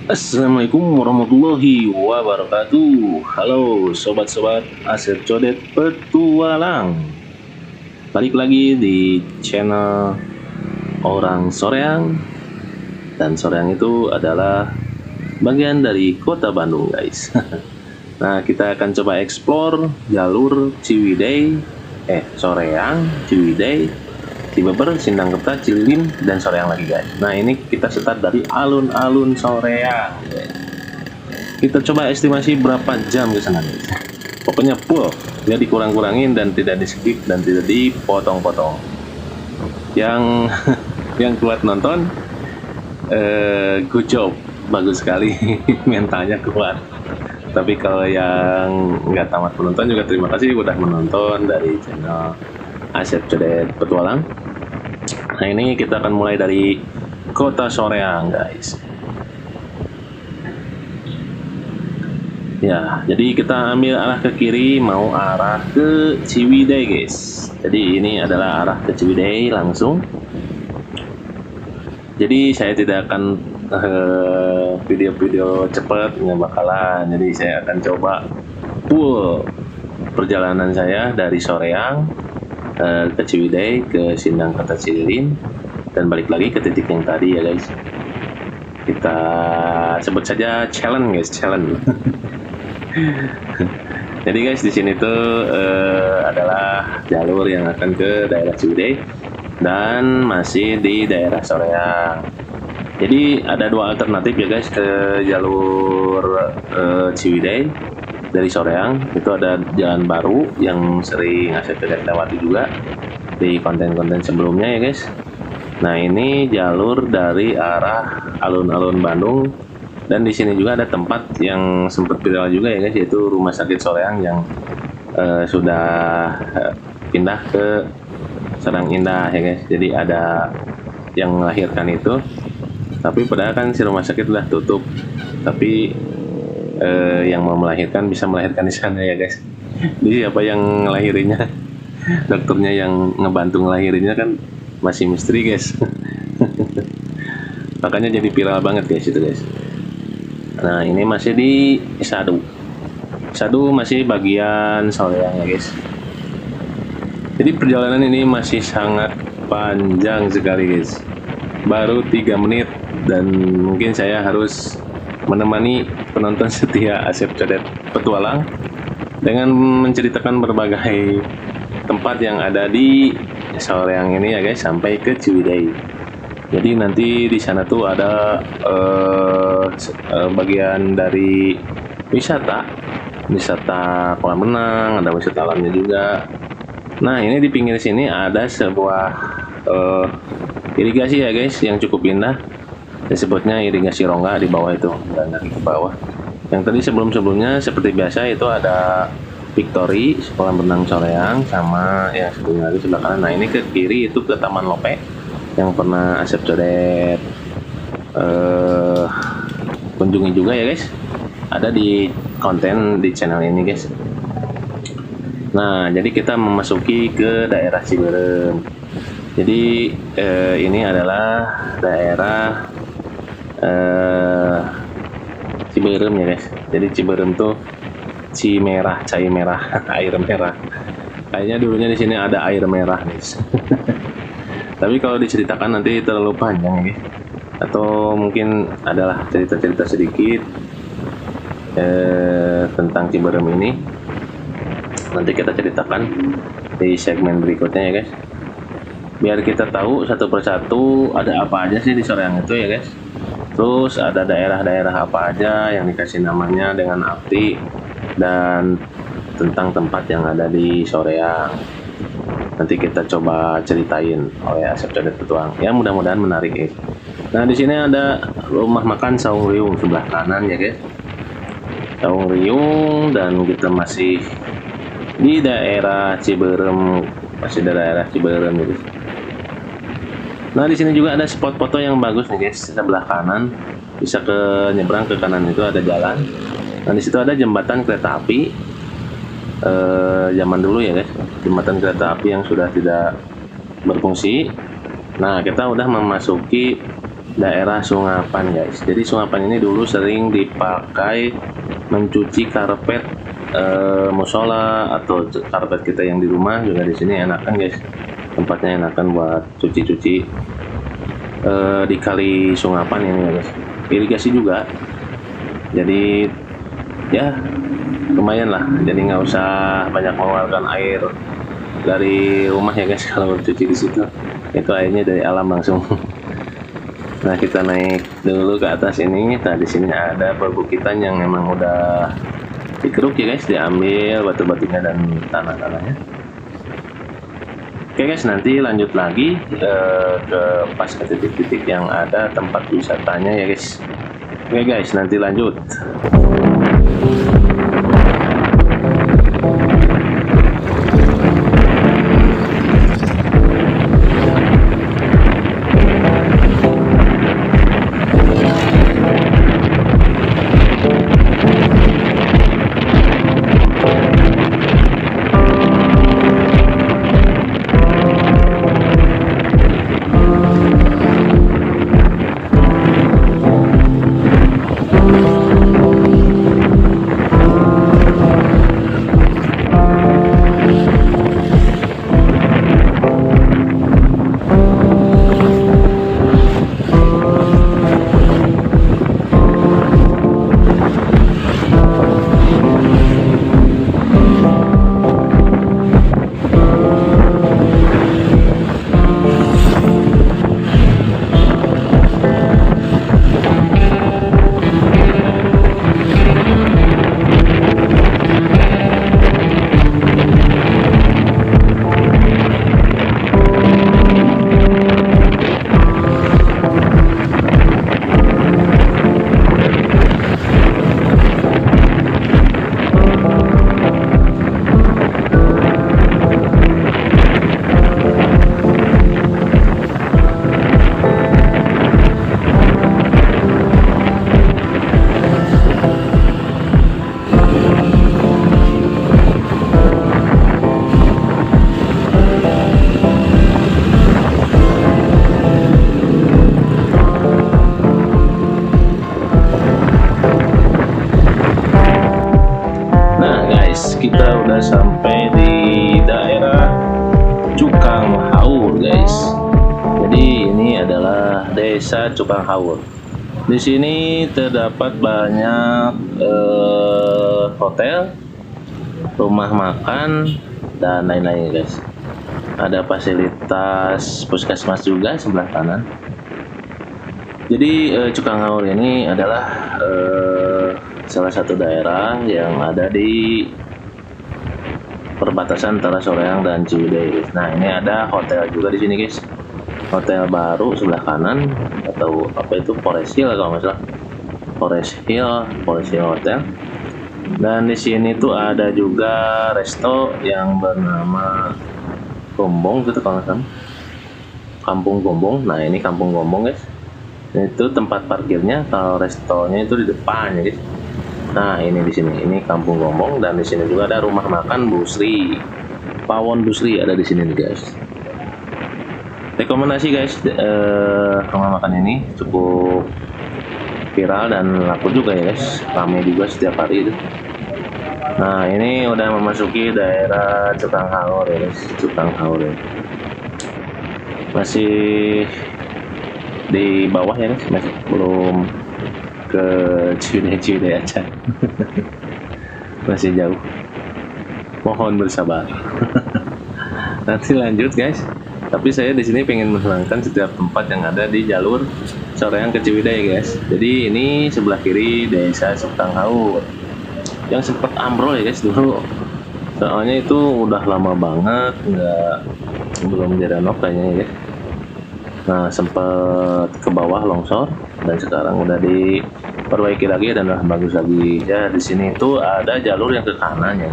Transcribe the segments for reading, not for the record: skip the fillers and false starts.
Assalamualaikum warahmatullahi wabarakatuh. Halo sobat-sobat Asep Codet Petualang. Balik lagi di channel Orang Soreang. Dan Soreang itu adalah bagian dari kota Bandung, guys. Nah, kita akan coba explore jalur Ciwidey, Soreang, Ciwidey, Cibeber, Sindangkerta, Cililin, dan Soreang lagi, guys. Nah, ini kita start dari alun-alun Soreang, guys. Kita coba estimasi berapa jam ke sana, guys. Pokoknya full, ya dikurang-kurangin dan tidak di skip dan tidak dipotong-potong. Yang yang kuat nonton, good job, bagus sekali, mentalnya kuat. Tapi kalau yang nggak tamat menonton juga terima kasih udah menonton dari channel Asep Codet Petualang. Nah, ini kita akan mulai dari kota Soreang, guys. Ya, jadi kita ambil arah ke kiri, mau arah ke Ciwidey, guys. Jadi ini adalah arah ke Ciwidey langsung. Jadi saya tidak akan video-video cepat, nggak bakalan. Jadi saya akan coba full perjalanan saya dari Soreang ke Ciwidey, ke Sindangkerta, Cililin, dan balik lagi ke titik yang tadi ya, guys. Kita sebut saja challenge, guys, challenge. Jadi guys, di sini tuh adalah jalur yang akan ke daerah Ciwidey dan masih di daerah Soreang. Jadi ada dua alternatif ya guys ke jalur Ciwidey dari Soreang. Itu ada jalan baru yang sering Asep lewati juga di konten-konten sebelumnya ya guys. Nah, ini jalur dari arah alun-alun Bandung. Dan di sini juga ada tempat yang sempat viral juga ya guys, yaitu Rumah Sakit Soreang yang sudah pindah ke Serang Indah ya guys. Jadi ada yang melahirkan itu, tapi padahal kan si rumah sakit udah tutup. Tapi yang mau melahirkan bisa melahirkan di sana ya guys. Jadi siapa yang ngelahirinya, dokternya yang ngebantu ngelahirinya kan masih misteri guys. Makanya jadi viral banget guys itu guys. Nah, ini masih di Sadu. Sadu masih bagian Soreang ya guys. Jadi perjalanan ini masih sangat panjang sekali guys. Baru 3 menit dan mungkin saya harus menemani penonton setia Asep Codet Petualang dengan menceritakan berbagai tempat yang ada di Soreang ini ya guys, sampai ke Ciwidey. Jadi nanti di sana tuh ada bagian dari wisata kolam renang, ada wisata alamnya juga. Nah, ini di pinggir sini ada sebuah irigasi ya guys, yang cukup indah. Disebutnya irigasi Rongga di bawah itu, dan dari ke bawah. Yang tadi sebelumnya seperti biasa itu ada Victory, kolam renang Soreang, sama yang sebelumnya lagi sebelah kanan. Nah, ini ke kiri itu ke Taman Lope yang pernah Asep Codet kunjungi juga ya guys. Ada di konten di channel ini guys. Nah, jadi kita memasuki ke daerah Ciberem. Jadi ini adalah daerah Ciberem ya guys. Jadi Ciberem tuh Cimerah, cai merah, air merah. Kayaknya dulunya di sini ada air merah guys. Tapi kalau diceritakan nanti terlalu panjang ya. Atau mungkin adalah cerita-cerita sedikit tentang Ciberem ini. Nanti kita ceritakan di segmen berikutnya ya guys. Biar kita tahu satu persatu ada apa aja sih di Soreang itu ya guys. Terus ada daerah-daerah apa aja yang dikasih namanya dengan arti dan tentang tempat yang ada di Soreang. Nanti kita coba ceritain oleh Asep Codet Petualang. Ya, mudah-mudahan menarik guys. Nah, di sini ada rumah makan Saung Riung sebelah kanan ya guys. Saung Riung, dan kita masih di daerah Ciberem, masih di daerah Ciberem gitu. Nah, di sini juga ada spot foto yang bagus nih guys, sebelah kanan. Bisa ke nyebrang ke kanan itu ada jalan. Nah, di situ ada jembatan kereta api. Zaman dulu ya guys, jembatan kereta api yang sudah tidak berfungsi. Nah, kita udah memasuki daerah Sungapan guys. Jadi Sungapan ini dulu sering dipakai mencuci karpet musola atau karpet kita yang di rumah juga. Di sini enakan guys, tempatnya enakan buat cuci-cuci di kali Sungapan ini guys. Irigasi juga, jadi ya lumayan lah, jadi nggak usah banyak mengeluarkan air dari rumah ya guys. Kalau cuci di situ itu airnya dari alam langsung. Nah, kita naik dulu ke atas ini. Nah, di sini ada perbukitan yang memang udah dikeruk ya guys, diambil batu-batunya dan tanah-tanahnya. Oke guys, nanti lanjut lagi ke pas ke titik-titik yang ada tempat wisatanya ya guys. Oke guys, nanti lanjut. Kita udah sampai di daerah Cukang Haur guys. Jadi ini adalah desa Cukang Haur. Di sini terdapat banyak hotel, rumah makan dan lain-lain guys. Ada fasilitas puskesmas juga sebelah kanan. Jadi Cukang Haur ini adalah salah satu daerah yang ada di perbatasan antara Soreang dan Ciwidey. Nah, ini ada hotel juga di sini guys. Hotel baru sebelah kanan, atau apa itu, Forest Hill kalau nggak salah. Forest Hill Hotel. Dan di sini tuh ada juga resto yang bernama Gombong gitu kalau nggak salah. Kampung Gombong. Nah, ini Kampung Gombong guys. Itu tempat parkirnya. Kalau restonya itu di depan ya guys. Nah, ini di sini, ini Kampung Gombong, dan di sini juga ada rumah makan Busri, Pawon Busri ada di sini nih guys. Rekomendasi guys, rumah makan ini cukup viral dan laku juga ya guys, ramai juga setiap hari itu. Nah, ini udah memasuki daerah Cukang Haur ya guys, Cukang Haur ya. Masih di bawah ya guys, masih belum ke Ciwidey aja. Masih jauh, mohon bersabar. Nanti lanjut guys. Tapi saya di sini pengen menghilangkan setiap tempat yang ada di jalur Soreang ke Ciwidey guys. Jadi ini sebelah kiri desa Cukang Haur yang sempat ambrol ya guys dulu. Soalnya itu udah lama banget belum direnov kayaknya ya guys. Nah, sempat ke bawah longsor dan sekarang udah diperbaiki lagi dan udah bagus lagi. Ya, di sini itu ada jalur yang ke kanan ya.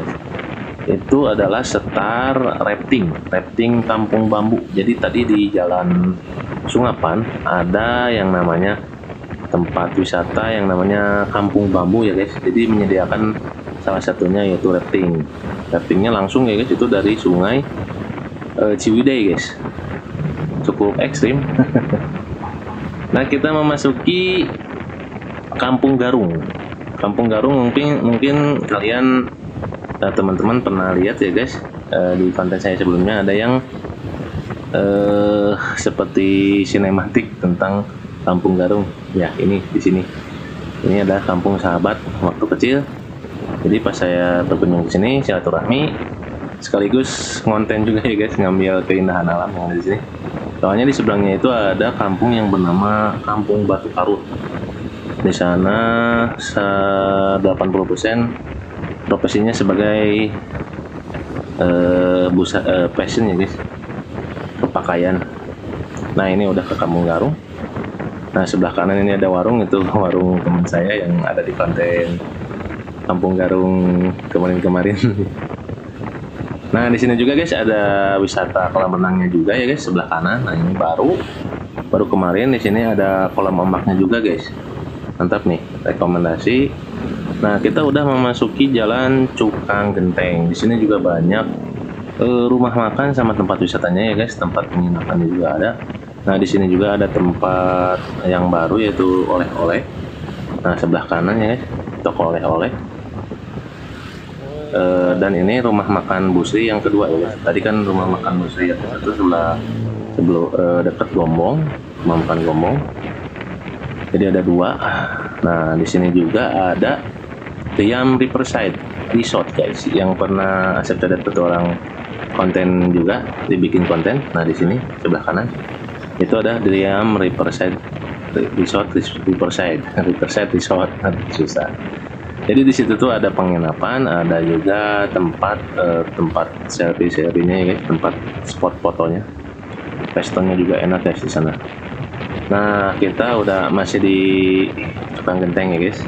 Itu adalah setar rafting Kampung Bambu. Jadi tadi di Jalan Sungapan ada yang namanya tempat wisata yang namanya Kampung Bambu ya guys. Jadi menyediakan salah satunya yaitu rafting. Raftingnya langsung ya guys, itu dari sungai Ciwidey guys. Cukup ekstrim. Nah, kita memasuki Kampung Garung. Kampung Garung mungkin kalian teman-teman pernah lihat ya guys, di konten saya sebelumnya ada yang seperti sinematik tentang Kampung Garung. Ya, ini di sini. Ini adalah kampung sahabat waktu kecil. Jadi pas saya berkunjung ke sini silaturahmi sekaligus konten juga ya guys, ngambil keindahan alam yang ada di sini. Soalnya di seberangnya itu ada kampung yang bernama Kampung Batu Karut. Di sana 80% profesinya sebagai fashion ya guys, pakaian. Nah, ini udah ke Kampung Garung. Nah, sebelah kanan ini ada warung, itu warung teman saya yang ada di konten Kampung Garung kemarin-kemarin. Nah, di sini juga guys ada wisata kolam renangnya juga ya guys, sebelah kanan. Nah, ini baru kemarin di sini ada kolam ombaknya juga guys. Mantap nih, rekomendasi. Nah, kita udah memasuki Jalan Cukang Genteng. Di sini juga banyak rumah makan sama tempat wisatanya ya guys, tempat penginapannya juga ada. Nah, di sini juga ada tempat yang baru yaitu oleh-oleh. Nah, sebelah kanan ya guys, toko oleh-oleh. Dan ini rumah makan Busri yang kedua ya guys. Tadi kan rumah makan Busri yang satu sebelum dekat Gombong, rumah makan Gombong. Jadi ada dua. Nah, di sini juga ada Riam Riverside Resort guys, yang pernah Asep Codet petualang konten juga dibikin konten. Nah, di sini sebelah kanan itu ada Riam Riverside Resort. Susah. Jadi di situ tuh ada penginapan, ada juga tempat selfie-nya ya guys, tempat spot fotonya. Restonya juga enak guys di sana. Nah, kita udah masih di Cukang Genteng ya guys.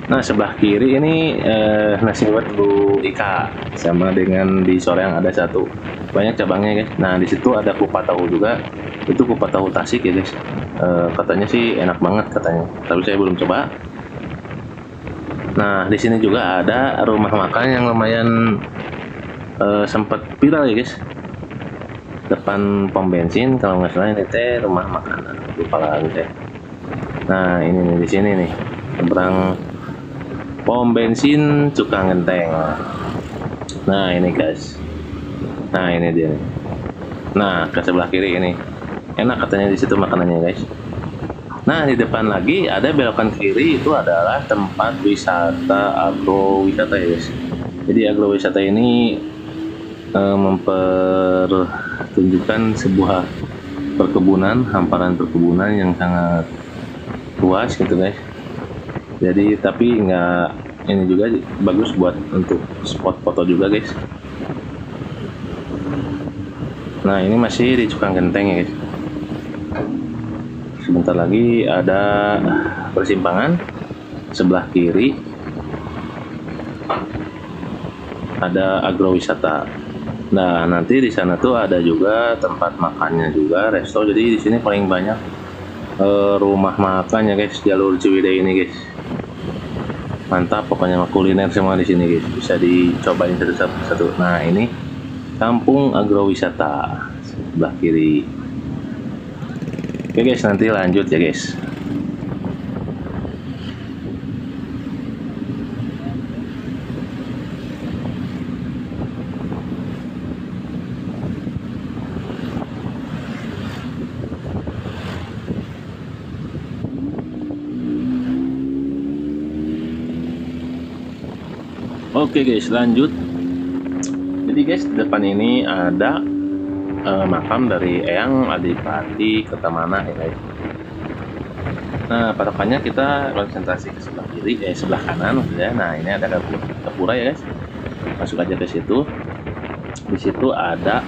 Nah, sebelah kiri ini nasi buat Bu Ika, sama dengan di Soreang ada satu. Banyak cabangnya guys. Nah, di situ ada kupat tahu juga. Itu kupat tahu Tasik ya guys. Katanya sih enak banget katanya. Tapi saya belum coba. Nah, di sini juga ada rumah makan yang lumayan sempat viral ya guys. Depan pom bensin kalau nggak salah ini teh rumah makan. Lupa lagi teh. Nah, ini nih di sini nih, seberang pom bensin Cukang Genteng. Nah, ini guys. Nah, ini dia nih. Nah, ke sebelah kiri ini. Enak katanya di situ makanannya guys. Nah, di depan lagi ada belokan kiri, itu adalah tempat wisata agrowisata ya guys. Jadi agrowisata ini mempertunjukkan sebuah perkebunan, hamparan perkebunan yang sangat luas gitu guys. Jadi tapi nggak, ini juga bagus buat untuk spot foto juga guys. Nah, ini masih di Cukang Genteng ya guys. Sebentar lagi ada persimpangan, sebelah kiri ada agrowisata. Nah, nanti di sana tuh ada juga tempat makannya juga, resto. Jadi di sini paling banyak rumah makan ya guys, jalur Ciwidey ini guys. Mantap pokoknya, kuliner semua di sini guys. Bisa dicobain satu-satu. Nah, ini Kampung Agrowisata sebelah kiri. Oke guys, nanti lanjut ya guys. Oke guys, lanjut. Jadi guys, di depan ini ada makam dari Eyang Adipati Kertamana ya guys. Nah, patokannya kita konsentrasi ke sebelah kiri, sebelah kanan maksudnya. Nah, ini ada Gapura ya guys. Masuk aja ke situ. Di situ ada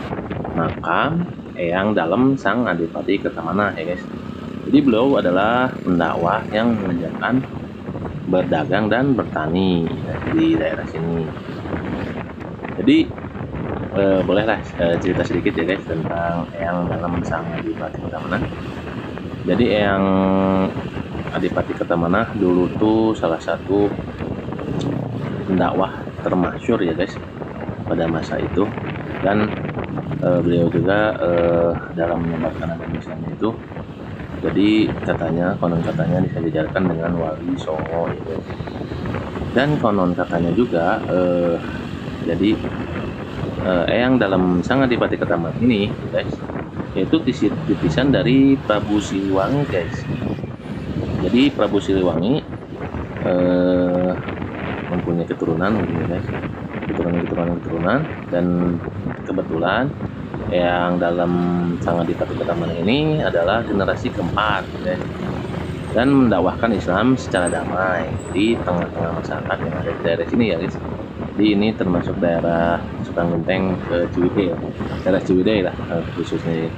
makam Eyang Dalem Sang Adipati Kertamana ya guys. Jadi beliau adalah pendakwah yang mengajarkan berdagang dan bertani di daerah sini. Jadi bolehlah cerita sedikit ya guys tentang Eyang Dalem Sang Adipati Kertamana. Jadi Eyang Adipati Kertamana dulu tuh salah satu pendakwah termasyhur ya guys pada masa itu, dan beliau juga dalam menyebarkan agama Islam itu Jadi katanya, konon katanya disejajarkan dengan Wali Songo ya guys. Dan konon katanya juga jadi Eyang dalam Sang Adipati Ketamanan ini guys, yaitu titisan dari Prabu Siliwangi guys. Jadi Prabu Siliwangi mempunyai keturunan gitu guys, keturunan, dan kebetulan yang dalam Sang Adipati Ketamanan ini adalah generasi keempat guys, dan mendakwahkan Islam secara damai di tengah-tengah masyarakat yang ada di daerah sini ya guys. Jadi ini termasuk daerah Sukanggenteng ke Ciwidey ya, daerah Ciwidey lah khususnya.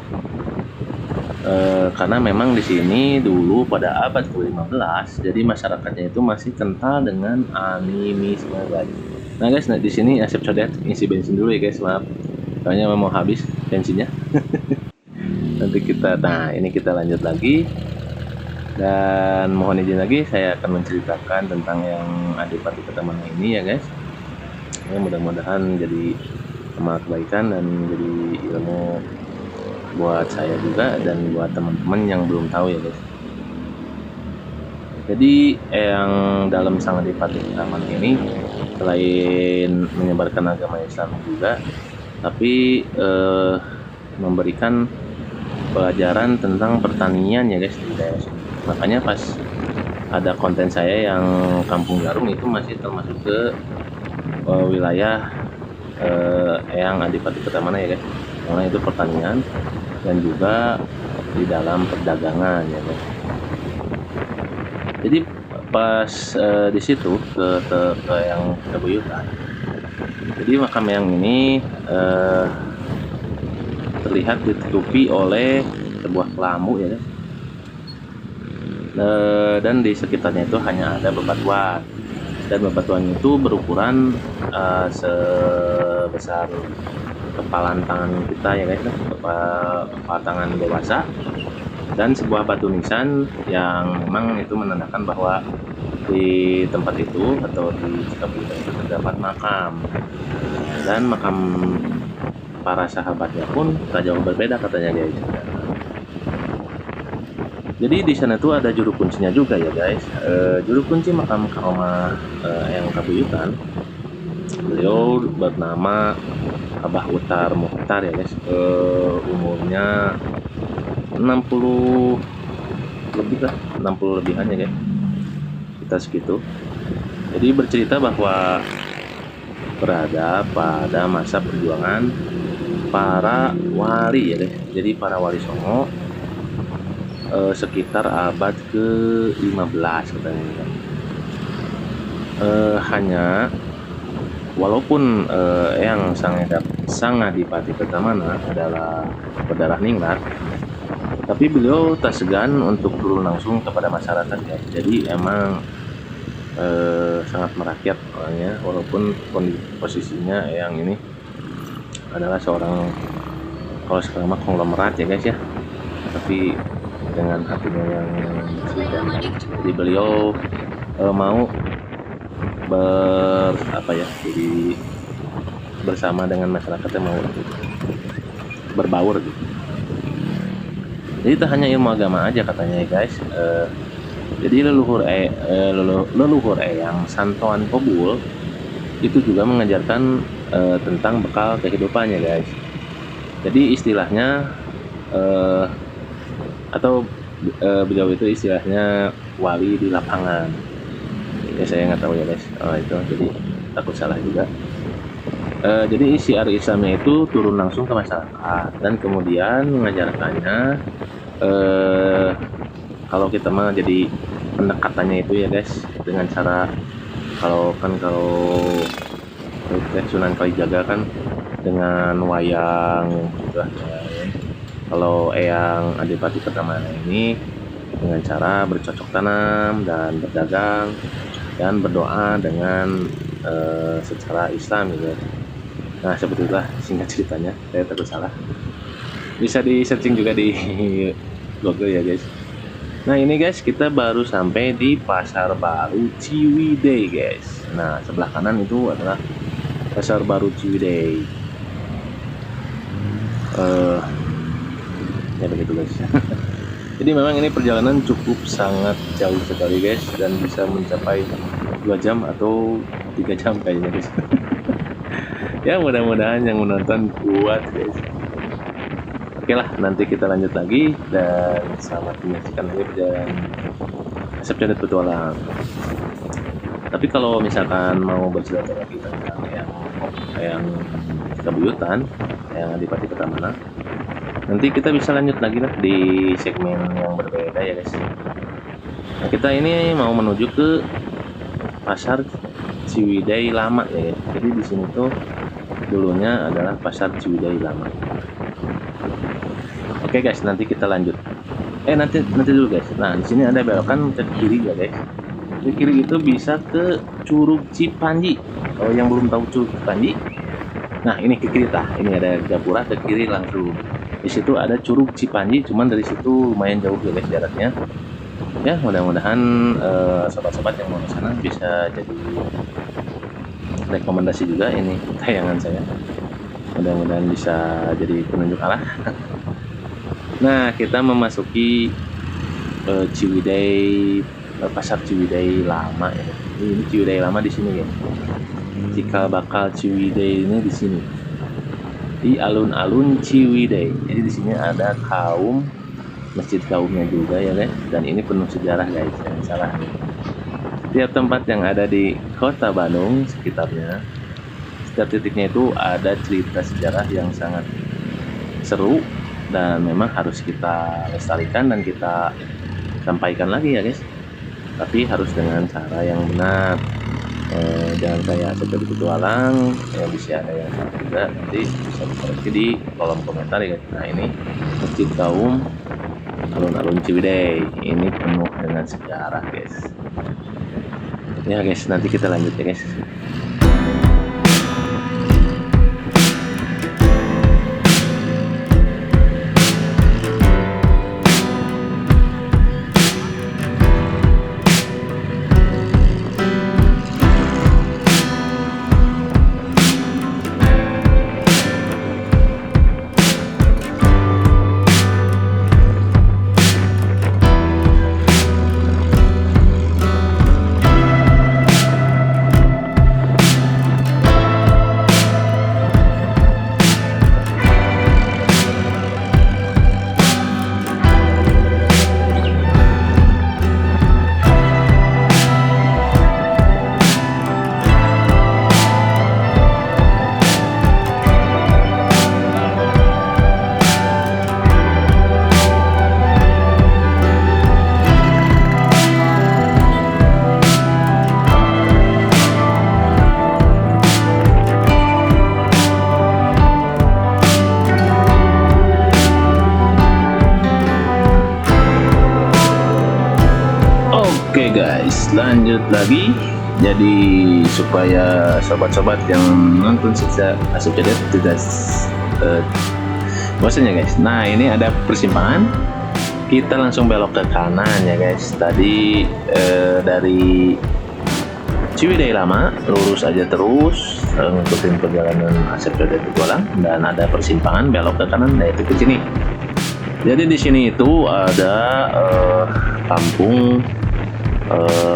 Karena memang di sini dulu pada abad ke-15 jadi masyarakatnya itu masih kental dengan animisme guys. Nah guys, di sini Asep Codet ngisi bensin dulu ya guys, maaf soalnya mau habis bensinnya. Nanti ini kita lanjut lagi, dan mohon izin lagi saya akan menceritakan tentang yang Adipati Ketamanan ini ya guys. Ya, mudah-mudahan jadi amal kebaikan dan jadi ilmu buat saya juga dan buat teman-teman yang belum tahu ya guys. Jadi yang dalam Sang Adipati Ketamanan ini selain menyebarkan agama Islam juga, tapi memberikan pelajaran tentang pertanian ya guys di daerah sini. Makanya pas ada konten saya yang Kampung Jarum itu masih termasuk ke wilayah Eyang Adipati Ketamanan ya guys, karena itu pertanian dan juga di dalam perdagangan ya guys. Jadi pas di situ ke yang Kebuyutan, jadi makam yang ini terlihat ditutupi oleh sebuah kelambu ya guys. Dan di sekitarnya itu hanya ada bebatuan, dan bebatuan itu berukuran sebesar kepalan tangan kita ya guys, kepala tangan dewasa, dan sebuah batu nisan yang memang itu menandakan bahwa di tempat itu atau di Cikapundung itu terdapat makam, dan makam para sahabatnya pun tak jauh berbeda katanya guys. Jadi di sana tuh ada juru kuncinya juga ya guys. Juru kunci makam Karomah yang Kabuyutan, beliau bernama Abah Utar Mukhtar ya guys. Umurnya 60 lebih lah, 60 lebihan ya guys, kita segitu. Jadi bercerita bahwa berada pada masa perjuangan para wali ya guys. Jadi para wali Songo sekitar abad ke-15 katanya. Hanya walaupun yang Sang Adipati Ketamanan adalah berdarah ningrat, tapi beliau tak segan untuk turun langsung kepada masyarakat ya. Jadi emang sangat merakyat orangnya, walaupun posisinya yang ini adalah seorang, kalau sekarang mah konglomerat ya guys ya, tapi dengan hatinya yang bersih. Dan jadi beliau mau jadi bersama dengan masyarakat yang mau berbaur gitu. Jadi tak hanya ilmu agama aja katanya ya guys. Jadi leluhur Eyang Santoan Kobul itu juga mengajarkan tentang bekal kehidupannya guys. Jadi istilahnya beliau itu istilahnya wali di lapangan ya, saya nggak tahu ya guys. Itu jadi takut salah juga. Jadi syiar Islamnya itu turun langsung ke masyarakat dan kemudian mengajarkannya. Kalau kita mah jadi pendekatannya itu ya guys dengan cara, kalau Sunan Kalijaga kan dengan wayang juga. Kalau Eyang Adipati Ketamanan ini dengan cara bercocok tanam dan berdagang dan berdoa dengan secara Islam gitu. Nah seperti itulah singkat ceritanya, saya takut salah. Bisa di searching juga di Google ya guys. Nah ini guys, kita baru sampai di Pasar Baru Ciwidey guys. Nah sebelah kanan itu adalah Pasar Baru Ciwidey. Ya begitu guys. Jadi memang ini perjalanan cukup sangat jauh sekali guys, dan bisa mencapai 2 jam atau 3 jam kayaknya guys. Ya mudah-mudahan yang menonton kuat guys. Oke lah, nanti kita lanjut lagi, dan selamat menyaksikan lagi perjalanan Asep Codet Petualang. Tapi kalau misalkan mau bersilaturahmi tentang yang kebuyutan, yang Adipati Pertamana, nanti kita bisa lanjut lagi lah di segmen yang berbeda ya guys. Nah, kita ini mau menuju ke Pasar Ciwidey Lama ya guys. Jadi di sini tuh dulunya adalah Pasar Ciwidey Lama. Oke guys, nanti kita lanjut. Nanti dulu guys. Nah, di sini ada belokan ke kiri ya guys. Ke kiri itu bisa ke Curug Cipanji. Kalau yang belum tahu Curug Cipanji, nah ini ke kiri tah. Ini ada gapura ke kiri langsung. Di situ ada Curug Cipanji, cuman dari situ lumayan jauh ya guys jaraknya. Ya mudah-mudahan sobat-sobat yang mau ke sana bisa jadi rekomendasi juga ini tayangan saya. Mudah-mudahan bisa jadi penunjuk arah. Nah, kita memasuki Ciwidey, Pasar Ciwidey Lama ya. Ini Ciwidey Lama di sini ya. Cikal bakal Ciwidey ini di sini. Di alun-alun Ciwidey. Jadi di sini ada masjid kaumnya juga ya guys, dan ini penuh sejarah guys, jangan salah. Setiap tempat yang ada di Kota Bandung sekitarnya, setiap titiknya itu ada cerita sejarah yang sangat seru, dan memang harus kita lestarikan dan kita sampaikan lagi ya guys. Tapi harus dengan cara yang benar. Jangan kayak seperti petualang yang bisa ada yang salah juga, nanti bisa dikoreksi di kolom komentar ya guys. Nah, ini masjid kaum alun-alun Ciwidey, ini penuh dengan sejarah guys. Ya guys, nanti kita lanjut ya guys. Oke guys, lanjut lagi. Jadi supaya sobat-sobat yang nonton Asep Codet tidak bosan ya guys. Nah, ini ada persimpangan. Kita langsung belok ke kanan ya guys. Tadi dari Ciwidey Lama lurus aja terus, ngikutin perjalanan Asep Codet Petualang, dan ada persimpangan belok ke kanan, yaitu ke sini. Jadi di sini itu ada kampung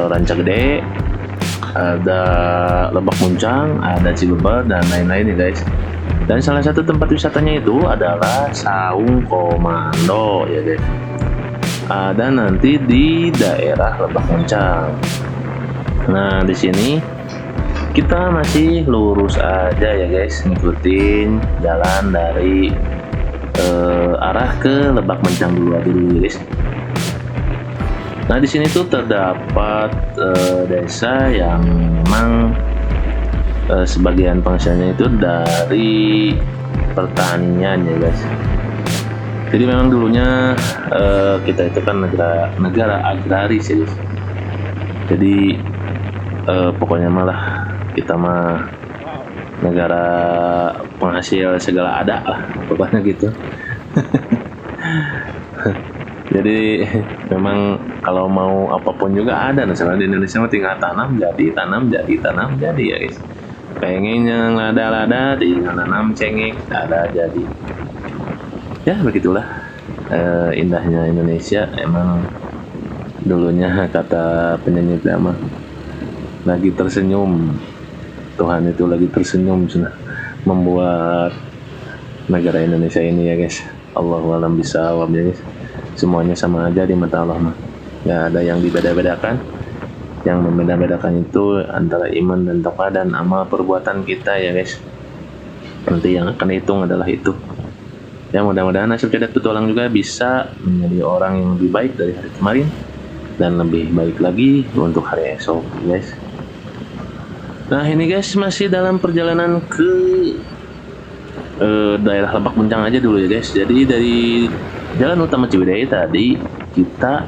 Rancagede, ada Lebak Muncang, ada Cibeber, dan lain-lain ya guys. Dan salah satu tempat wisatanya itu adalah Saung Komando ya guys. Ada nanti di daerah Lebak Muncang. Nah, di sini kita masih lurus aja ya guys, ngikutin jalan dari arah ke Lebak Muncang dulu guys. Nah, di sini tuh terdapat desa yang memang sebagian penghasilannya itu dari pertanian ya guys. Jadi memang dulunya kita itu kan negara agraris ya guys. Jadi pokoknya malah kita mah negara penghasil segala ada lah pokoknya gitu. Jadi memang kalau mau apapun juga ada. Nah, di Indonesia mah tinggal tanam jadi ya guys. Pengen yang lada-lada tinggal tanam cengek ada jadi. Ya begitulah. indahnya Indonesia emang dulunya kata penyanyi drama lagi tersenyum, Tuhan itu lagi tersenyum membuat negara Indonesia ini ya guys. Allahu a'lam bishawab ya guys. Semuanya sama aja di mata Allah mah. Nggak ada yang dibeda-bedakan. Yang membeda-bedakan itu antara iman dan takwa dan amal perbuatan kita ya guys. Nanti yang akan hitung adalah itu. Ya mudah-mudahan Asep Codet Petualang juga bisa menjadi orang yang lebih baik dari hari kemarin dan lebih baik lagi untuk hari esok guys. Nah ini guys masih dalam perjalanan ke daerah Lebak Muncang aja dulu ya guys. Jadi dari jalan utama Ciwidey tadi kita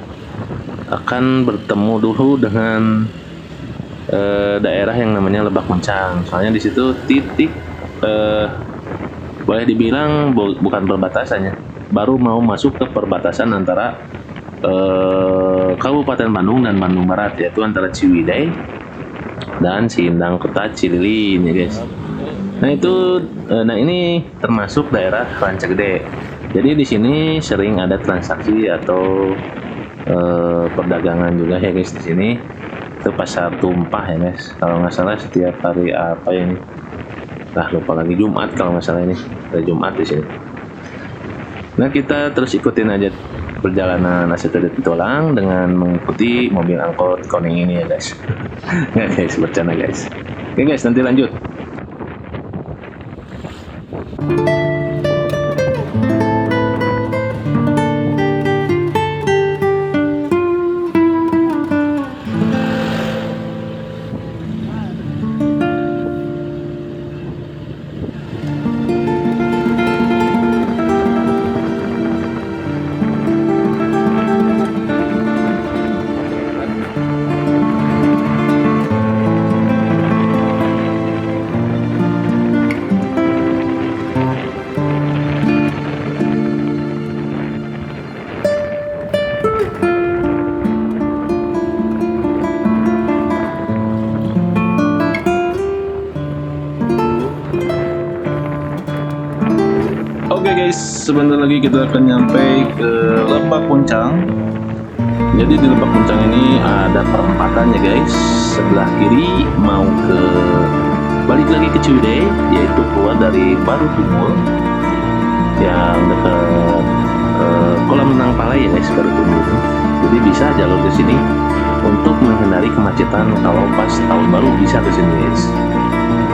akan bertemu dulu dengan daerah yang namanya Lebak Muncang. Soalnya di situ titik boleh dibilang bukan perbatasannya, baru mau masuk ke perbatasan antara Kabupaten Bandung dan Bandung Barat, yaitu antara Ciwidey dan Sindang Kota Cililin ya guys. Nah itu, nah ini termasuk daerah Rancagede. Jadi di sini sering ada transaksi atau perdagangan juga ya guys di sini. Itu pasar tumpah ya guys. Kalau nggak salah setiap hari apa ini? Nah lupa lagi, Jumat kalau nggak salah ini. Ada Jumat di sini. Nah kita terus ikutin aja perjalanan Asep Codet Petualang dengan mengikuti mobil angkot Koning ini ya guys. Nggak guys, bercanda guys. Oke guys, nanti lanjut. Oke guys, sebentar lagi kita akan nyampe ke Lebak Muncang. Jadi di Lebak Muncang ini ada perempatan ya guys. Sebelah kiri mau balik lagi ke Ciwidey, yaitu keluar dari Baru Timur yang dekat kolam renang Palai ya guys, Baru Timur. Jadi bisa jalur ke sini untuk menghindari kemacetan kalau pas tahun baru, bisa ke sini guys.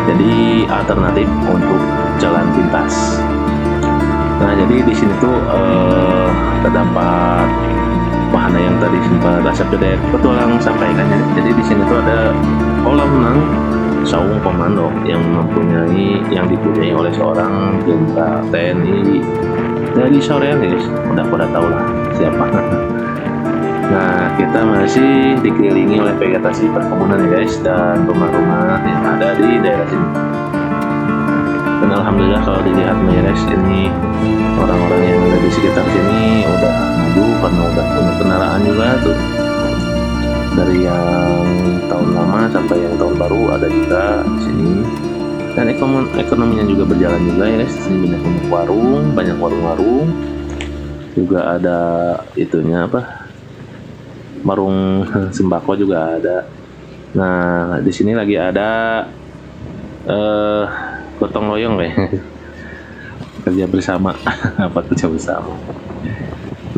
Jadi alternatif untuk jalan pintas. Nah jadi di sini tuh terdapat wahana yang tadi sempat Asep Codet Petualang sampaikannya. Jadi di sini tuh ada kolam renang Saung Komando yang dipunyai oleh seorang jenderal TNI dari Soreang guys. Udah pada tahu lah siapa. Nah kita masih dikelilingi oleh vegetasi perkebunan ya guys dan rumah-rumah yang ada di daerah sini. Dan alhamdulillah kalau dilihat ya guys, ini orang-orang yang ada di sekitar sini udah maju karena udah punya kendaraan juga tuh. Dari yang tahun lama sampai yang tahun baru ada juga di sini. Dan ekonominya juga berjalan juga ya guys. Di sini banyak warung-warung. Juga ada itunya apa? Warung sembako juga ada. Nah, di sini lagi ada gotong royong kerja bersama. Apa kerja bersama?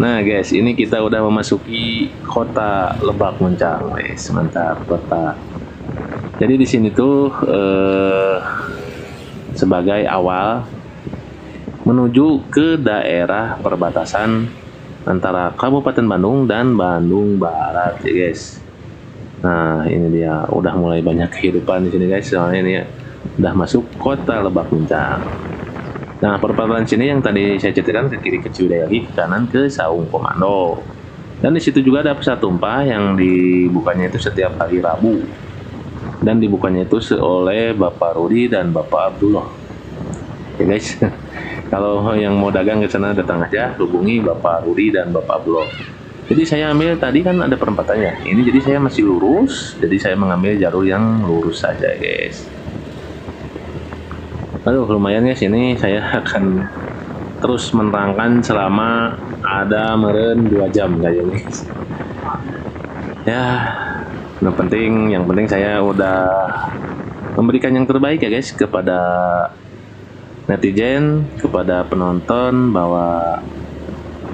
Nah guys, ini kita udah memasuki kota Lebak Muncang guys. Mantap kota. Jadi di sini tuh sebagai awal menuju ke daerah perbatasan antara Kabupaten Bandung dan Bandung Barat ya guys. Nah ini dia, udah mulai banyak kehidupan di sini guys. Soalnya ini ya, udah masuk kota Lebak Muncang. Nah perempatan sini yang tadi saya ceritakan, ke kiri ke Ciwidey lagi, ke kanan ke Saung Komando. Dan di situ juga ada pasar tumpah yang dibukanya itu setiap hari Rabu. Dan dibukanya itu oleh Bapak Rudi dan Bapak Abdullah. Ya guys, kalau yang mau dagang ke sana datang aja, hubungi Bapak Rudi dan Bapak Abdullah. Jadi saya ambil tadi kan ada perempatannya. Ini jadi saya masih lurus, jadi saya mengambil jalur yang lurus saja guys. Aduh lumayan guys, ini saya akan terus menerangkan selama ada meren 2 jam kayaknya. Ya, yang penting saya udah memberikan yang terbaik ya guys kepada netizen, kepada penonton, bahwa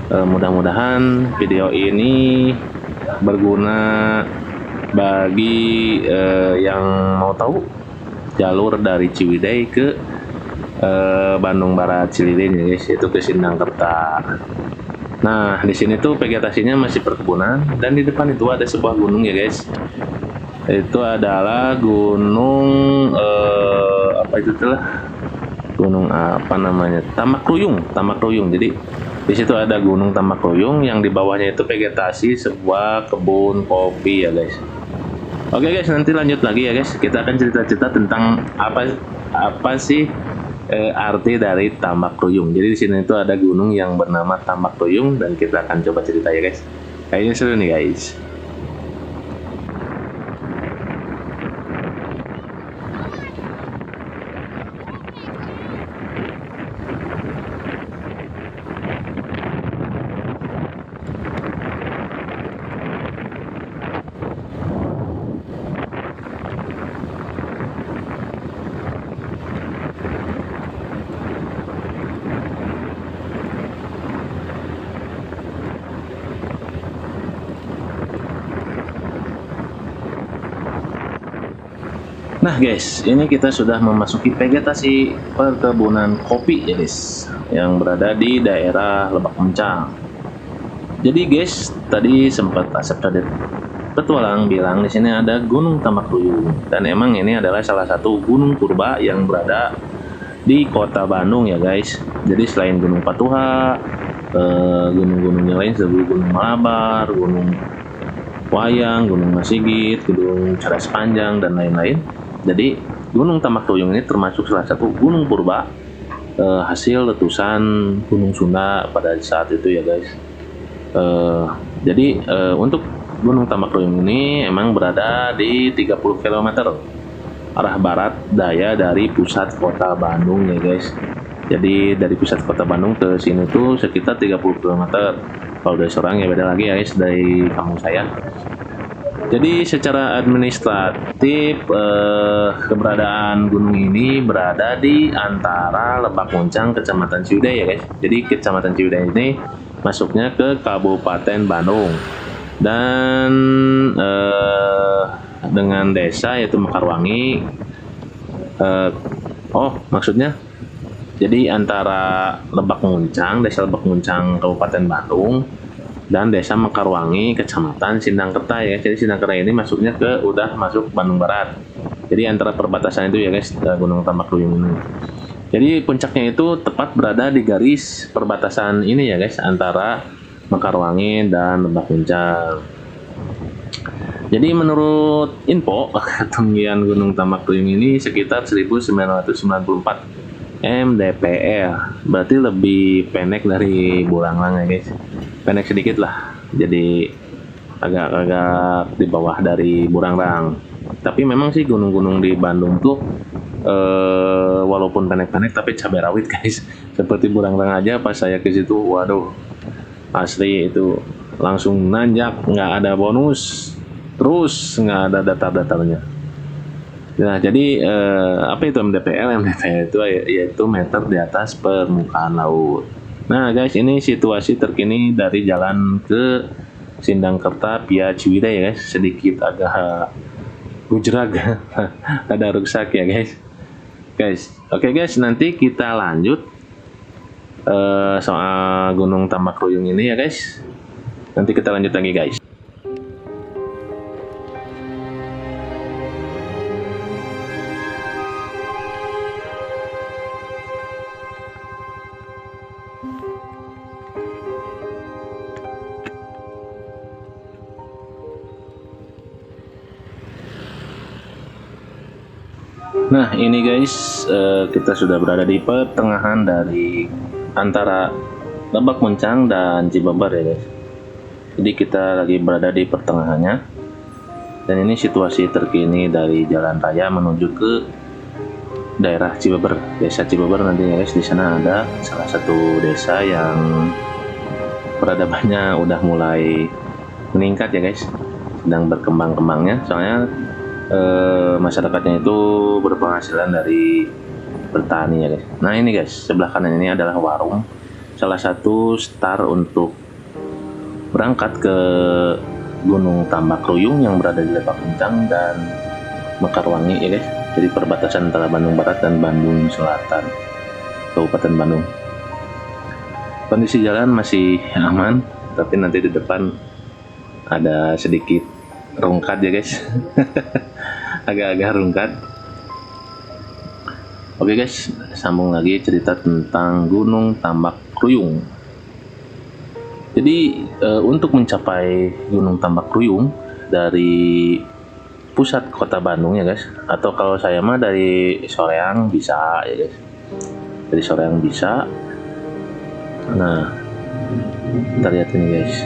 mudah-mudahan video ini berguna bagi yang mau tahu jalur dari Ciwidey ke Bandung Barat Cililin ya guys, itu ke Sindangkerta. Nah, di sini tuh vegetasinya masih perkebunan, dan di depan itu ada sebuah gunung ya guys. Itu adalah gunung apa itu telah gunung apa namanya, Tamak Ruyung. Jadi di situ ada gunung Tamak-Ruyung yang di bawahnya itu vegetasi sebuah kebun kopi ya guys. Oke guys, nanti lanjut lagi ya guys. Kita akan cerita-cerita tentang apa sih arti dari Tamak-Ruyung. Jadi di sini itu ada gunung yang bernama Tamak-Ruyung, dan kita akan coba cerita ya guys. Kayaknya seru nih guys. Nah guys, ini kita sudah memasuki vegetasi perkebunan kopi ya guys, yang berada di daerah Lebak Muncang. Jadi guys, tadi sempat Asep Codet Petualang bilang di sini ada Gunung Tamak-Ruyung, dan emang ini adalah salah satu gunung purba yang berada di kota Bandung ya guys. Jadi selain Gunung Patuha, gunung-gunung yang lain seperti Gunung Malabar, Gunung Wayang, Gunung Masigit, Gunung Ceres Panjang, dan lain-lain. Jadi Gunung Tamak-Ruyung ini termasuk salah satu gunung purba hasil letusan Gunung Sunda pada saat itu ya guys. Jadi untuk Gunung Tamak-Ruyung ini emang berada di 30 km arah barat daya dari pusat kota Bandung ya guys. Jadi dari pusat kota Bandung ke sini tuh sekitar 30 km. Kalau dari Sorang ya beda lagi ya guys dari kampung saya. Jadi secara administratif keberadaan gunung ini berada di antara Lebak Muncang, Kecamatan Ciwidey ya guys. Jadi Kecamatan Ciwidey ini masuknya ke Kabupaten Bandung, dan dengan desa yaitu Mekarwangi. Maksudnya jadi antara Lebak Muncang, desa Lebak Muncang Kabupaten Bandung, dan desa Mekarwangi Kecamatan Sindangkerta ya. Jadi Sindangkerta ini masuknya udah masuk Bandung Barat. Jadi antara perbatasan itu ya guys, Gunung Tamak-Ruyung ini. Jadi puncaknya itu tepat berada di garis perbatasan ini ya guys, antara Mekarwangi dan Lebak Muncang. Jadi menurut info, ketinggian Gunung Tamak-Ruyung ini sekitar 1994 mdpl. Berarti lebih pendek dari Buranglang ya guys. Pendek sedikit lah, jadi agak di bawah dari Buranglang. Tapi memang sih gunung-gunung di Bandung tuh walaupun pendek-pendek tapi cabai rawit guys. Seperti Buranglang aja pas saya ke situ, waduh, asli itu langsung nanjak, nggak ada bonus, terus nggak ada datar-datarnya. Nah jadi apa itu MDPL? MDPL itu yaitu meter di atas permukaan laut. Nah guys, ini situasi terkini dari jalan ke Sindangkerta via Ciwidey ya guys. Sedikit agak gujrag, ada rusak ya guys. Oke guys, nanti kita lanjut soal Gunung Tamak-Ruyung ini ya guys. Nanti kita lanjut lagi guys. Nah ini guys, kita sudah berada di pertengahan dari antara Lebak Muncang dan Cibeber ya guys. Jadi kita lagi berada di pertengahannya, dan ini situasi terkini dari jalan raya menuju ke daerah Cibeber, desa Cibeber nanti ya guys. Di sana ada salah satu desa yang peradabannya udah mulai meningkat ya guys, sedang berkembang-kembangnya. Soalnya masyarakatnya itu berpenghasilan dari bertani ya guys. Nah ini guys, sebelah kanan ini adalah warung, salah satu star untuk berangkat ke Gunung Tambak Ruyung yang berada di Lebak Kencang dan Mekarwangi ya guys. Jadi perbatasan antara Bandung Barat dan Bandung Selatan, Kabupaten Bandung. Kondisi jalan masih aman, tapi nanti di depan ada sedikit rungkat ya guys. Agak-agak rungkat. Oke guys, sambung lagi cerita tentang Gunung Tambak Ruyung. Jadi untuk mencapai Gunung Tambak Ruyung dari pusat kota Bandung ya guys, atau kalau saya mah dari Soreang bisa ya guys, dari Soreang bisa. Nah kita lihat ini guys,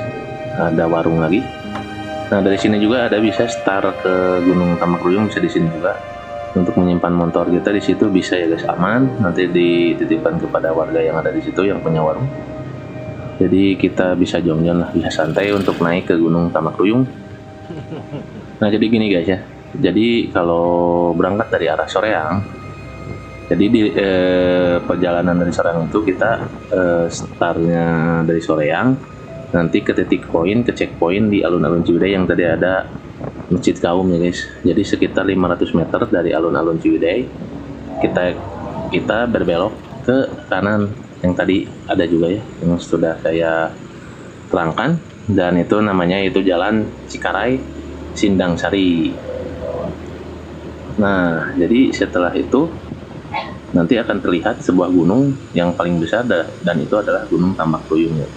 ada warung lagi. Nah dari sini juga ada bisa start ke Gunung Tambak Ruyung, bisa di sini juga. Untuk menyimpan motor kita di situ bisa ya guys, aman. Nanti dititipkan kepada warga yang ada di situ yang punya warung. Jadi kita bisa jom-jom lah, bisa santai untuk naik ke Gunung Tambak Ruyung. Nah jadi gini guys ya, jadi kalau berangkat dari arah Soreang, jadi di perjalanan dari Soreang itu kita startnya dari Soreang, nanti ke titik poin, ke checkpoint di alun-alun Ciwidey yang tadi ada Masjid Kaum ya guys. Jadi sekitar 500 meter dari alun-alun Ciwidey kita berbelok ke kanan yang tadi ada juga ya, yang sudah saya terangkan, dan itu namanya itu Jalan Cikarai Sindang Sari. Nah jadi setelah itu nanti akan terlihat sebuah gunung yang paling besar dan itu adalah Gunung Tambak Ruyung ya.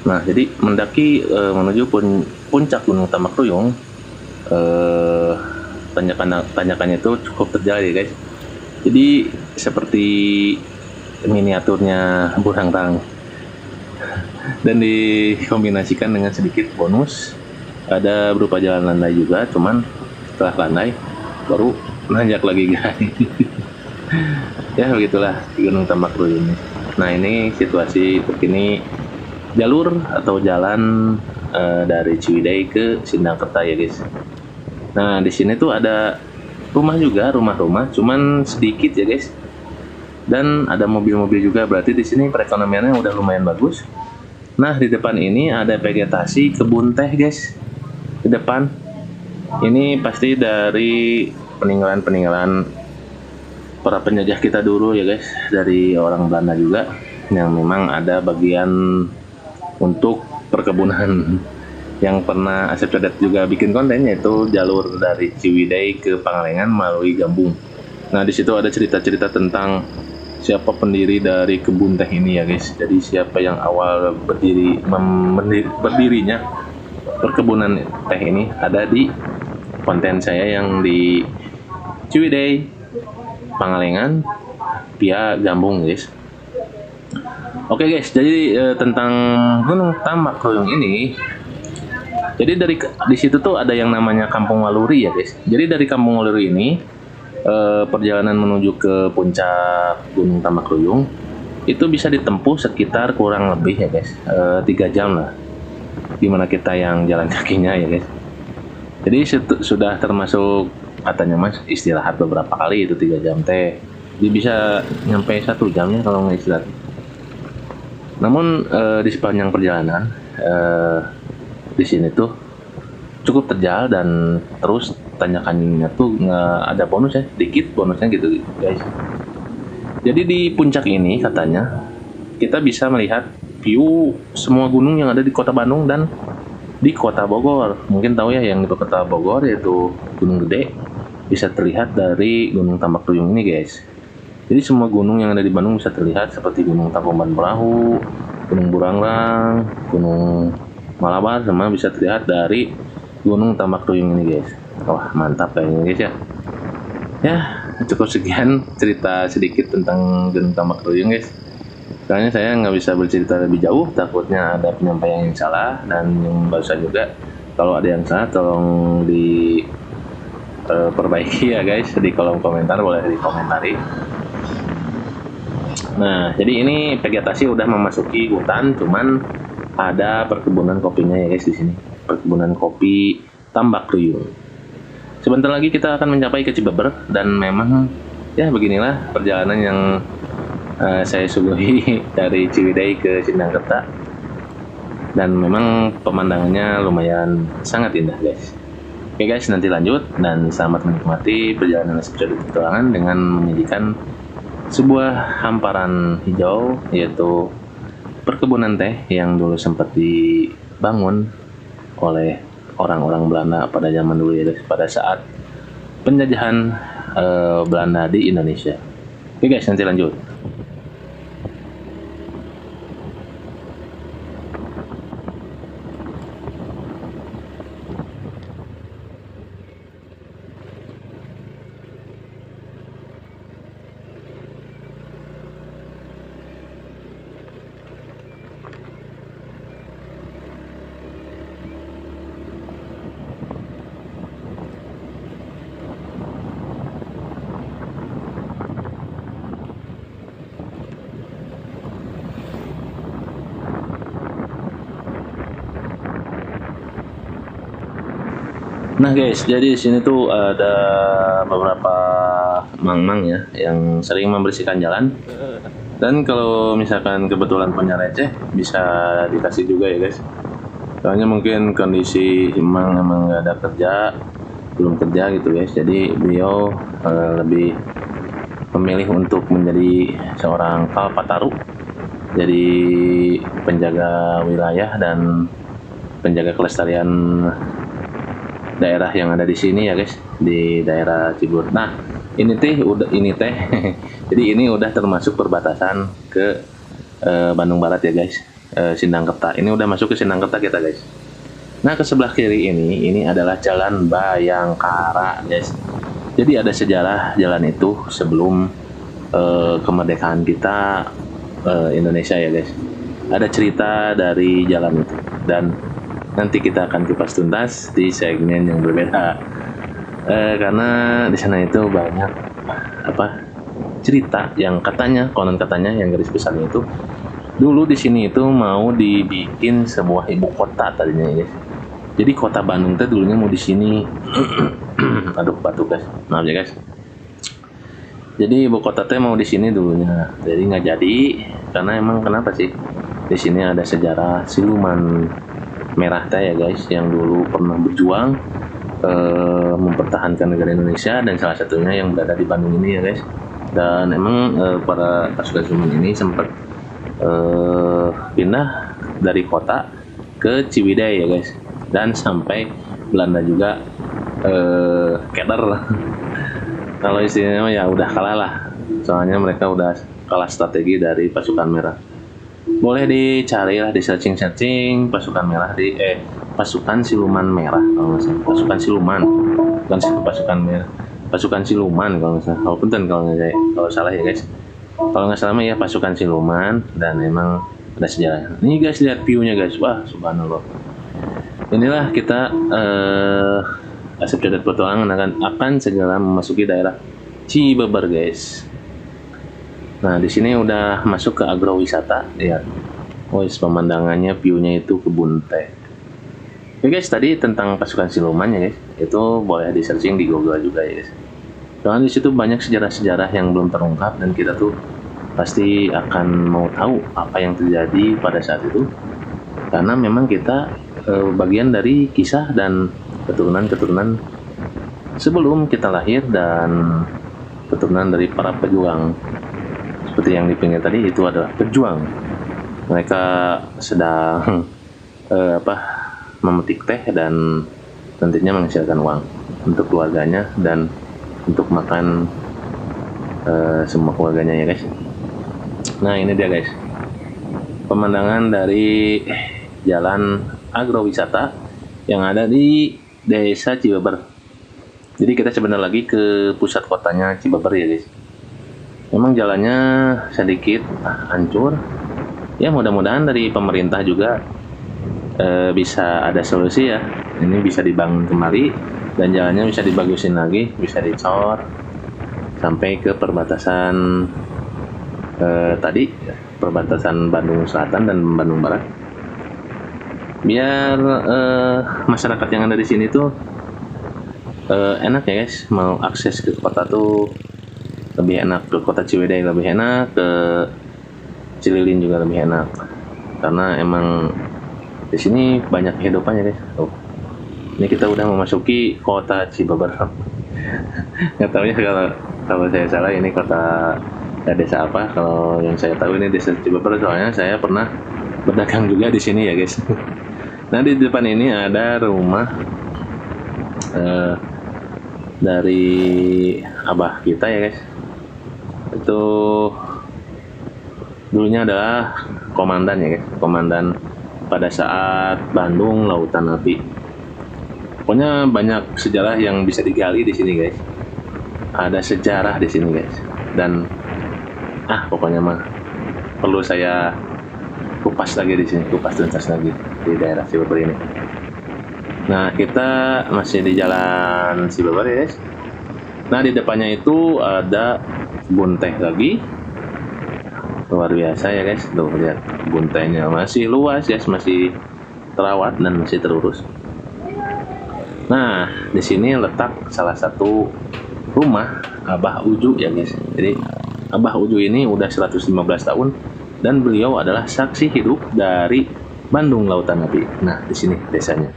Nah jadi mendaki menuju puncak Gunung Tambak Ruyung, tanjakannya itu cukup terjal ya guys. Jadi seperti miniaturnya Burangrang dan dikombinasikan dengan sedikit bonus, ada berupa jalan landai juga, cuman setelah landai baru nanjak lagi guys. Ya begitulah Gunung Tambak Ruyung. Nah ini situasi terkini jalur atau jalan dari Ciwidey ke Sindangkerta ya guys. Nah di sini tuh ada rumah juga, rumah-rumah, cuman sedikit ya guys. Dan ada mobil-mobil juga, berarti di sini perekonomiannya udah lumayan bagus. Nah di depan ini ada vegetasi kebun teh guys. Di depan ini pasti dari peninggalan-peninggalan para penjajah kita dulu ya guys, dari orang Belanda juga, yang memang ada bagian untuk perkebunan. Yang pernah Asep Codet juga bikin konten, yaitu jalur dari Ciwidey ke Pangalengan melalui Gambung. Nah di situ ada cerita-cerita tentang siapa pendiri dari kebun teh ini ya guys. Jadi siapa yang awal berdirinya perkebunan teh ini, ada di konten saya yang di Ciwidey Pangalengan via Gambung guys. Oke guys, jadi tentang Gunung Tambak Ruyung ini, jadi di situ tuh ada yang namanya Kampung Waluri ya guys. Jadi dari Kampung Waluri ini perjalanan menuju ke puncak Gunung Tambak Ruyung itu bisa ditempuh sekitar kurang lebih ya guys 3 jam lah, gimana kita yang jalan kakinya ya guys. Jadi sudah termasuk katanya mas istirahat beberapa kali, itu 3 jam teh. Jadi bisa nyampe 1 jamnya kalau nggak istirahat. Namun di sepanjang perjalanan di sini tuh cukup terjal dan terus tanjakannya tuh nggak ada bonus ya, dikit bonusnya gitu guys. Jadi di puncak ini katanya kita bisa melihat view semua gunung yang ada di kota Bandung dan di kota Bogor. Mungkin tahu ya yang di kota Bogor yaitu Gunung Gede, bisa terlihat dari Gunung Tambak Ruyung ini guys. Jadi semua gunung yang ada di Bandung bisa terlihat, seperti Gunung Tangkuban Perahu, Gunung Burangrang, Gunung Malabar, semua bisa terlihat dari Gunung Tambak Ruyung ini guys. Wah mantap kayaknya guys ya. Ya cukup sekian cerita sedikit tentang Gunung Tambak Ruyung guys. Soalnya saya nggak bisa bercerita lebih jauh, takutnya ada penyampaian yang salah dan yang barusan juga. Kalau ada yang salah tolong diperbaiki ya guys, di kolom komentar boleh dikomentari. Nah, jadi ini vegetasi udah memasuki hutan, cuman ada perkebunan kopinya ya guys di sini. Perkebunan kopi Tambak Ruyung. Sebentar lagi kita akan mencapai ke Cibeber, dan memang ya beginilah perjalanan yang saya suguhi dari Ciwidey ke Sindangkerta. Dan memang pemandangannya lumayan sangat indah guys. Oke guys, nanti lanjut dan selamat menikmati perjalanan Asep Codet Petualangan dengan menyajikan sebuah hamparan hijau, yaitu perkebunan teh yang dulu sempat dibangun oleh orang-orang Belanda pada zaman dulu ya guys, pada saat penjajahan Belanda di Indonesia. Oke guys, nanti lanjut. Nah guys, jadi di sini tuh ada beberapa mang-mang ya yang sering membersihkan jalan. Dan kalau misalkan kebetulan punya receh, bisa dikasih juga ya guys. Soalnya mungkin kondisi emang nggak ada kerja, belum kerja gitu guys. Jadi beliau lebih memilih untuk menjadi seorang kalpataru, jadi penjaga wilayah dan penjaga kelestarian daerah yang ada di sini ya guys, di daerah Cibur. Nah, ini teh jadi ini udah termasuk perbatasan ke Bandung Barat ya guys. Sindangkerta. Ini udah masuk ke Sindangkerta kita guys. Nah, ke sebelah kiri ini adalah Jalan Bayangkara guys. Jadi ada sejarah jalan itu sebelum kemerdekaan kita Indonesia ya guys. Ada cerita dari jalan itu, dan nanti kita akan kupas tuntas di segmen yang berbeda, karena di sana itu banyak cerita yang konon katanya yang garis besarnya itu dulu di sini itu mau dibikin sebuah ibu kota tadinya ya. Jadi kota Bandung itu dulunya mau di sini. Aduh batuk guys, maaf ya guys. Jadi ibu kota teh mau di sini dulunya, jadi nggak jadi karena emang kenapa sih? Di sini ada sejarah siluman merah teh ya guys, yang dulu pernah berjuang mempertahankan negara Indonesia, dan salah satunya yang berada di Bandung ini ya guys. Dan emang para pasukan siluman ini sempat pindah dari kota ke Ciwidey ya guys, dan sampai Belanda juga keder. Kalau istilahnya ya udah kalah lah, soalnya mereka udah kalah strategi dari pasukan merah. Boleh dicari lah, di searching pasukan merah di pasukan siluman merah kalau nggak salah, pasukan siluman, bukan pasukan merah, pasukan siluman kalau nggak salah. Kalau salah ya guys, kalau nggak salah ya pasukan siluman. Dan emang ada sejarah. Nih guys, lihat view-nya guys, wah subhanallah. Inilah kita Asep Codet Petualangan akan segera memasuki daerah Cibeber guys. Nah, di sini udah masuk ke agrowisata ya. Wes pemandangannya, view-nya itu kebun teh. Oke guys, tadi tentang pasukan siluman ya guys. Itu boleh di searching di Google juga ya guys. Soalnya di situ banyak sejarah-sejarah yang belum terungkap, dan kita tuh pasti akan mau tahu apa yang terjadi pada saat itu. Karena memang kita bagian dari kisah dan keturunan-keturunan sebelum kita lahir, dan keturunan dari para pejuang. Seperti yang di pinggir tadi itu adalah pejuang. Mereka sedang memetik teh dan nantinya menghasilkan uang untuk keluarganya dan untuk makan semua keluarganya ya guys. Nah, ini dia guys, pemandangan dari jalan agrowisata yang ada di Desa Cibeber. Jadi kita sebentar lagi ke pusat kotanya Cibeber ya guys. Memang jalannya sedikit hancur. Ya mudah-mudahan dari pemerintah juga bisa ada solusi ya. Ini bisa dibangun kembali dan jalannya bisa dibagusin lagi, bisa dicor sampai ke perbatasan tadi perbatasan Bandung Selatan dan Bandung Barat, biar masyarakat yang ada di sini tuh enak ya guys, mau akses ke kota tuh lebih enak, ke kota Ciwidey lebih enak, ke Cililin juga lebih enak, karena emang di sini banyak kehidupannya guys. Ini kita udah memasuki kota Cibeber. Nggak tahu ya kalau saya salah ini kota desa apa. Kalau yang saya tahu ini desa Cibeber, soalnya saya pernah berdagang juga di sini ya guys. Nah, di depan ini ada rumah dari abah kita ya guys. Itu dulunya adalah komandan ya guys, komandan pada saat Bandung Lautan Api. Pokoknya banyak sejarah yang bisa digali di sini guys. Ada sejarah di sini guys. Dan pokoknya mah perlu saya kupas lagi di sini, kupas tuntas lagi di daerah Cibeber ini. Nah, kita masih di jalan Cibeber ya guys. Nah, di depannya itu ada kebun teh lagi. Luar biasa ya guys. Tuh lihat, kebun tehnya masih luas guys, masih terawat dan masih terurus. Nah, di sini letak salah satu rumah Abah Uju ya guys. Jadi Abah Uju ini udah 115 tahun dan beliau adalah saksi hidup dari Bandung Lautan Api. Nah, di sini desanya.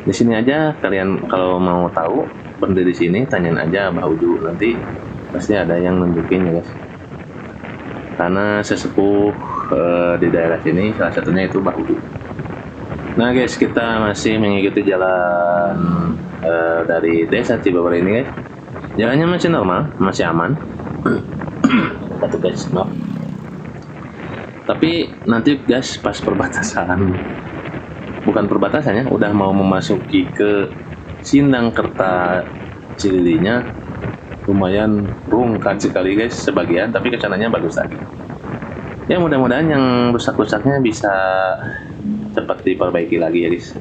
Di sini aja kalian kalau mau tahu berdiri di sini, tanyain aja Abah Uju, nanti pasti ada yang nunjukin ya guys. Karena sesepuh di daerah sini salah satunya itu Mbah Uju. Nah guys, kita masih mengikuti jalan dari desa Cibeber ini guys. Jalannya masih normal, masih aman. Satu guys, no. Tapi nanti guys pas perbatasan, bukan perbatasannya, udah mau memasuki ke Sindangkerta Cililinya, lumayan rungkat sekali guys sebagian, tapi kesananya bagus lagi. Ya mudah-mudahan yang rusak-rusaknya bisa cepat diperbaiki lagi ya guys.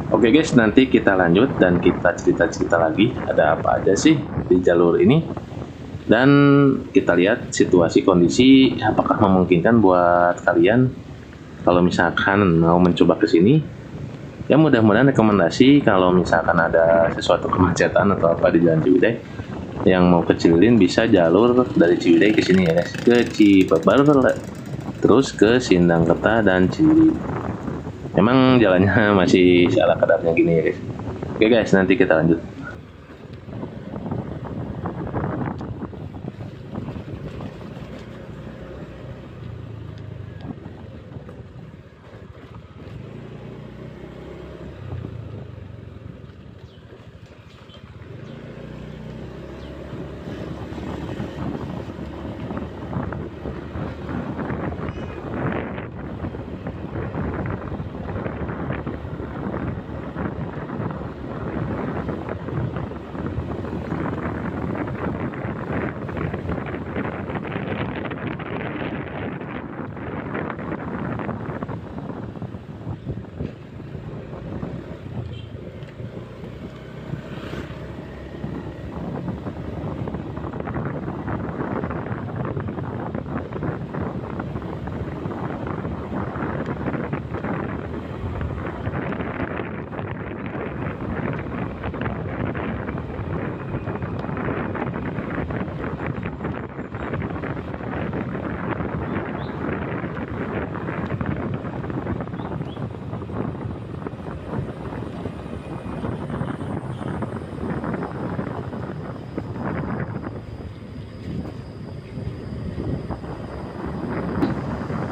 Oke guys, nanti kita lanjut dan kita cerita-cerita lagi ada apa aja sih di jalur ini, dan kita lihat situasi kondisi apakah memungkinkan buat kalian kalau misalkan mau mencoba ke sini. Ya mudah-mudahan rekomendasi kalau misalkan ada sesuatu kemacetan atau apa di Jalan Ciwidey yang mau ke Cililin, bisa jalur dari Ciwidey ke sini ya guys, ke Cibeber terus ke Sindangkerta dan Cililin. Emang jalannya masih ala kadarnya gini ya guys. Oke guys, nanti kita lanjut.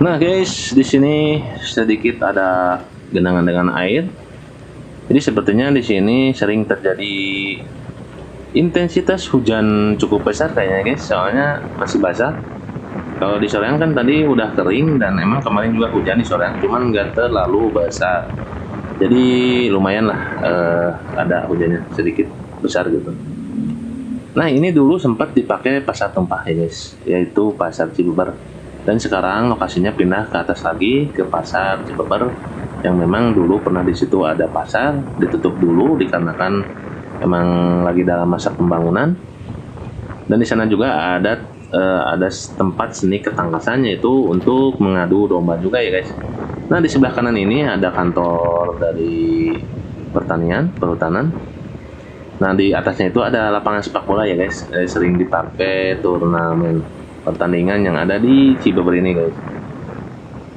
Nah guys, di sini sedikit ada genangan dengan air. Jadi sepertinya di sini sering terjadi intensitas hujan cukup besar kayaknya guys, soalnya masih basah. Kalau di Soreang kan tadi udah kering dan emang kemarin juga hujan di Soreang, cuman nggak terlalu basah. Jadi lumayan lah, ada hujannya sedikit besar gitu. Nah ini dulu sempat dipakai pasar tumpah ya guys, yaitu pasar Cibeber. Dan sekarang lokasinya pindah ke atas lagi ke pasar Cibeber, yang memang dulu pernah di situ ada pasar, ditutup dulu dikarenakan emang lagi dalam masa pembangunan. Dan di sana juga ada ada tempat seni ketangkasan, yaitu untuk mengadu domba juga ya guys. Nah, di sebelah kanan ini ada kantor dari perhutanan. Nah, di atasnya itu ada lapangan sepak bola ya guys. Sering dipakai turnamen pertandingan yang ada di Cibeber ini guys.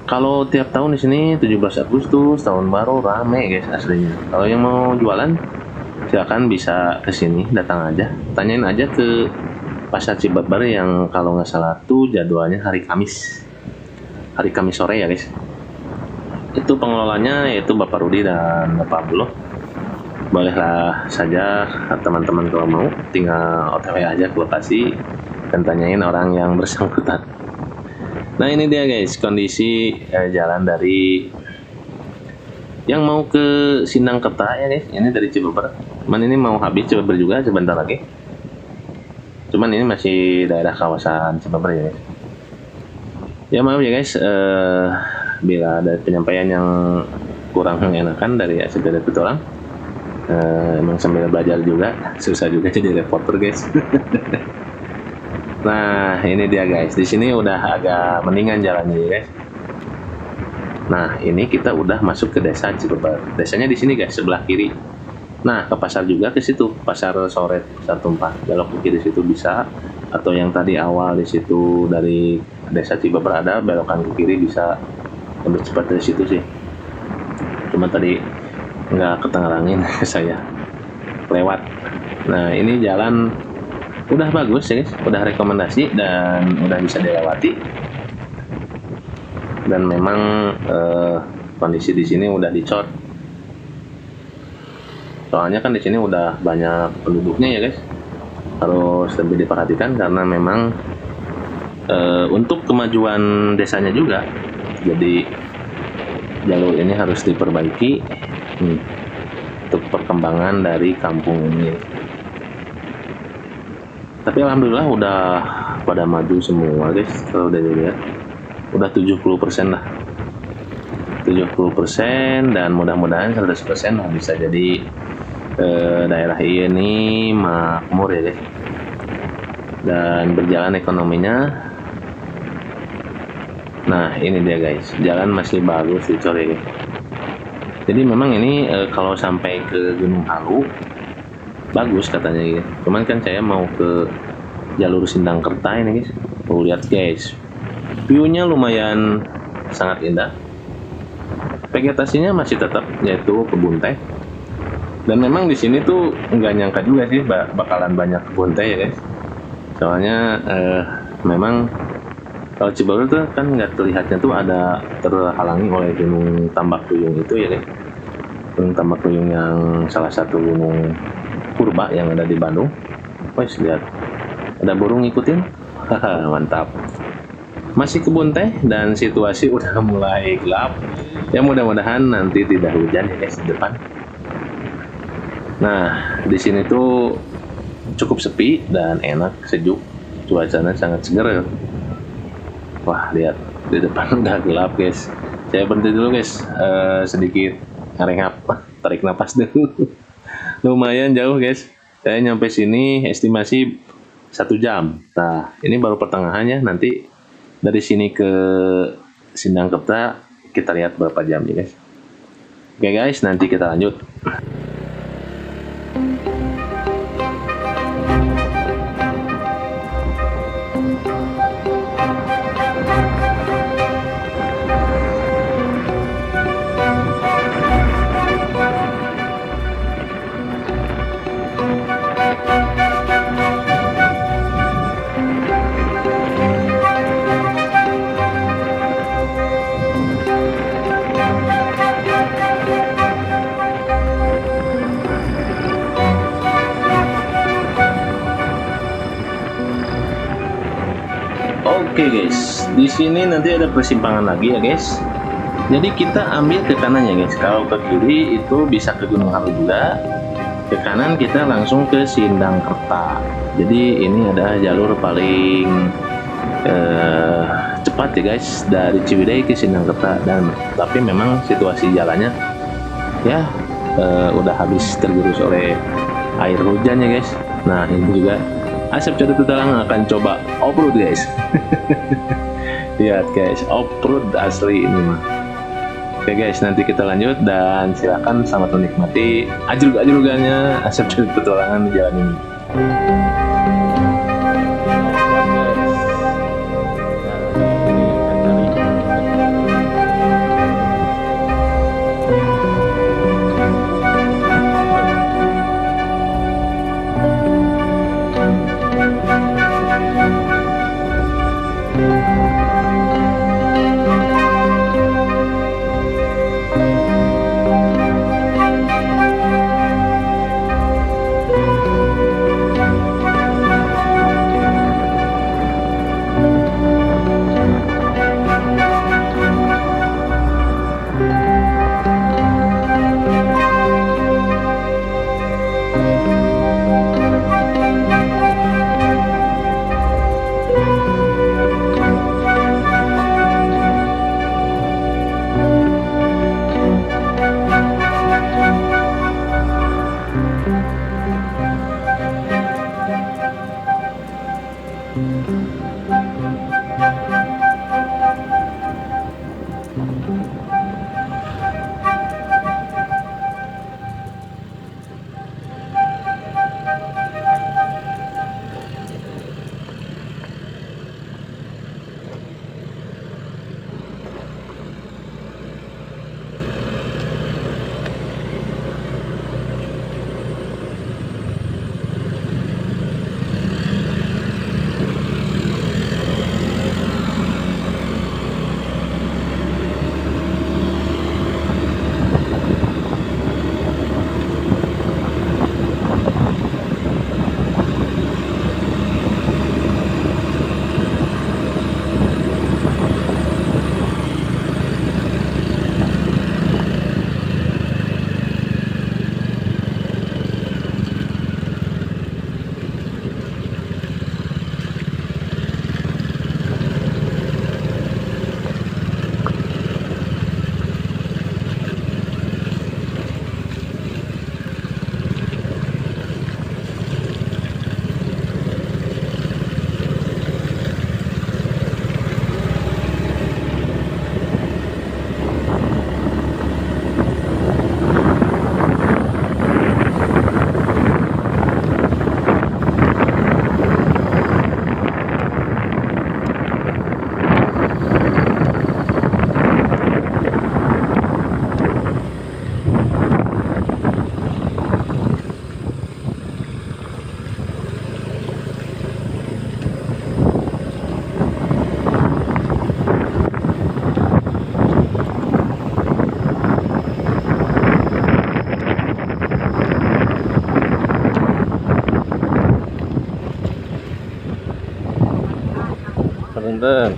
Kalau tiap tahun di sini 17 Agustus tahun baru rame guys aslinya. Kalau yang mau jualan silakan bisa ke sini, datang aja. Tanyain aja ke Pasar Cibeber yang kalau nggak salah tuh jadwalnya hari Kamis. Hari Kamis sore ya guys. Itu pengelolanya yaitu Bapak Rudi dan Bapak Abdullah. Bolehlah saja teman-teman kalau mau, tinggal OTW aja ke lokasi dan tanyain orang yang bersangkutan. Nah, ini dia guys kondisi jalan dari yang mau ke Sindangkerta ya guys. Ini dari Cibeber. Cuman ini mau habis Cibeber juga sebentar lagi. Cuman ini masih daerah kawasan Cibeber ya guys. Ya maaf ya guys, bila ada penyampaian yang kurang mengenakan dari ACPD Petualang. Emang sambil belajar juga, susah juga jadi reporter guys. Nah, ini dia guys. Di sini udah agak mendingan jalannya ya guys. Nah, ini kita udah masuk ke desa Cibeber. Desanya di sini guys, sebelah kiri. Nah, ke pasar juga ke situ, Pasar Soret, Pasar Tumpah. Belok ke kiri situ bisa, atau yang tadi awal di situ dari desa Cibeber ada, belokan ke kiri bisa lebih cepat dari situ sih. Cuma tadi nggak ketengerangin saya lewat. Nah, ini jalan udah bagus ya guys, udah rekomendasi dan udah bisa dilewati. Dan memang kondisi di sini udah dicor. Soalnya kan di sini udah banyak penduduknya ya guys. Harus lebih diperhatikan karena memang untuk kemajuan desanya juga. Jadi jalur ini harus diperbaiki untuk perkembangan dari kampung ini. Tapi alhamdulillah udah pada maju semua guys. Kalau udah dilihat udah 70% lah, 70%, dan mudah-mudahan 100% lah bisa jadi daerah ini makmur ya guys, dan berjalan ekonominya. Nah, ini dia guys, jalan masih bagus dicor ya guys. Jadi memang ini kalau sampai ke Gunung Halu bagus katanya gitu. Cuman kan saya mau ke jalur Sindangkerta ini guys. Tuh lihat guys, view-nya lumayan sangat indah. Vegetasinya masih tetap yaitu kebun teh. Dan memang di sini tuh nggak nyangka juga sih bakalan banyak kebun teh ya guys. Soalnya memang kalau Cibeber tuh kan nggak terlihatnya tuh ada terhalangi oleh Gunung Tambak Tuyung itu ya guys. Gunung Tambak Tuyung yang salah satu gunung purba yang ada di Bandung. Wes lihat, ada burung ngikutin. Haha, mantap. Masih kebun teh dan situasi udah mulai gelap. Ya mudah-mudahan nanti tidak hujan ya guys di depan. Nah, di sini tuh cukup sepi dan enak, sejuk. Cuacanya sangat segar ya. Wah, lihat di depan udah gelap guys. Saya berhenti dulu guys, sedikit ngarengap, tarik napas dulu. Lumayan jauh guys. Saya nyampe sini estimasi 1 jam. Nah, ini baru pertengahannya. Nanti dari sini ke Sindangkerta kita lihat berapa jam ya guys. Oke guys, nanti kita lanjut. Oke guys, di sini nanti ada persimpangan lagi ya guys. Jadi kita ambil ke kanan ya guys. Kalau ke kiri itu bisa ke Gunung Halu juga. Ke kanan kita langsung ke Sindangkerta. Jadi ini ada jalur paling cepat ya guys dari Ciwidey ke Sindangkerta. Dan tapi memang situasi jalannya ya udah habis tergerus oleh air hujan ya guys. Nah, ini juga Asep Codet Petualangan akan coba off-road guys. Lihat guys, off-road asli ini mah. Oke guys, nanti kita lanjut dan silakan selamat menikmati ajrug-ajrugannya Asep Codet Petualangan di jalan ini. Punten.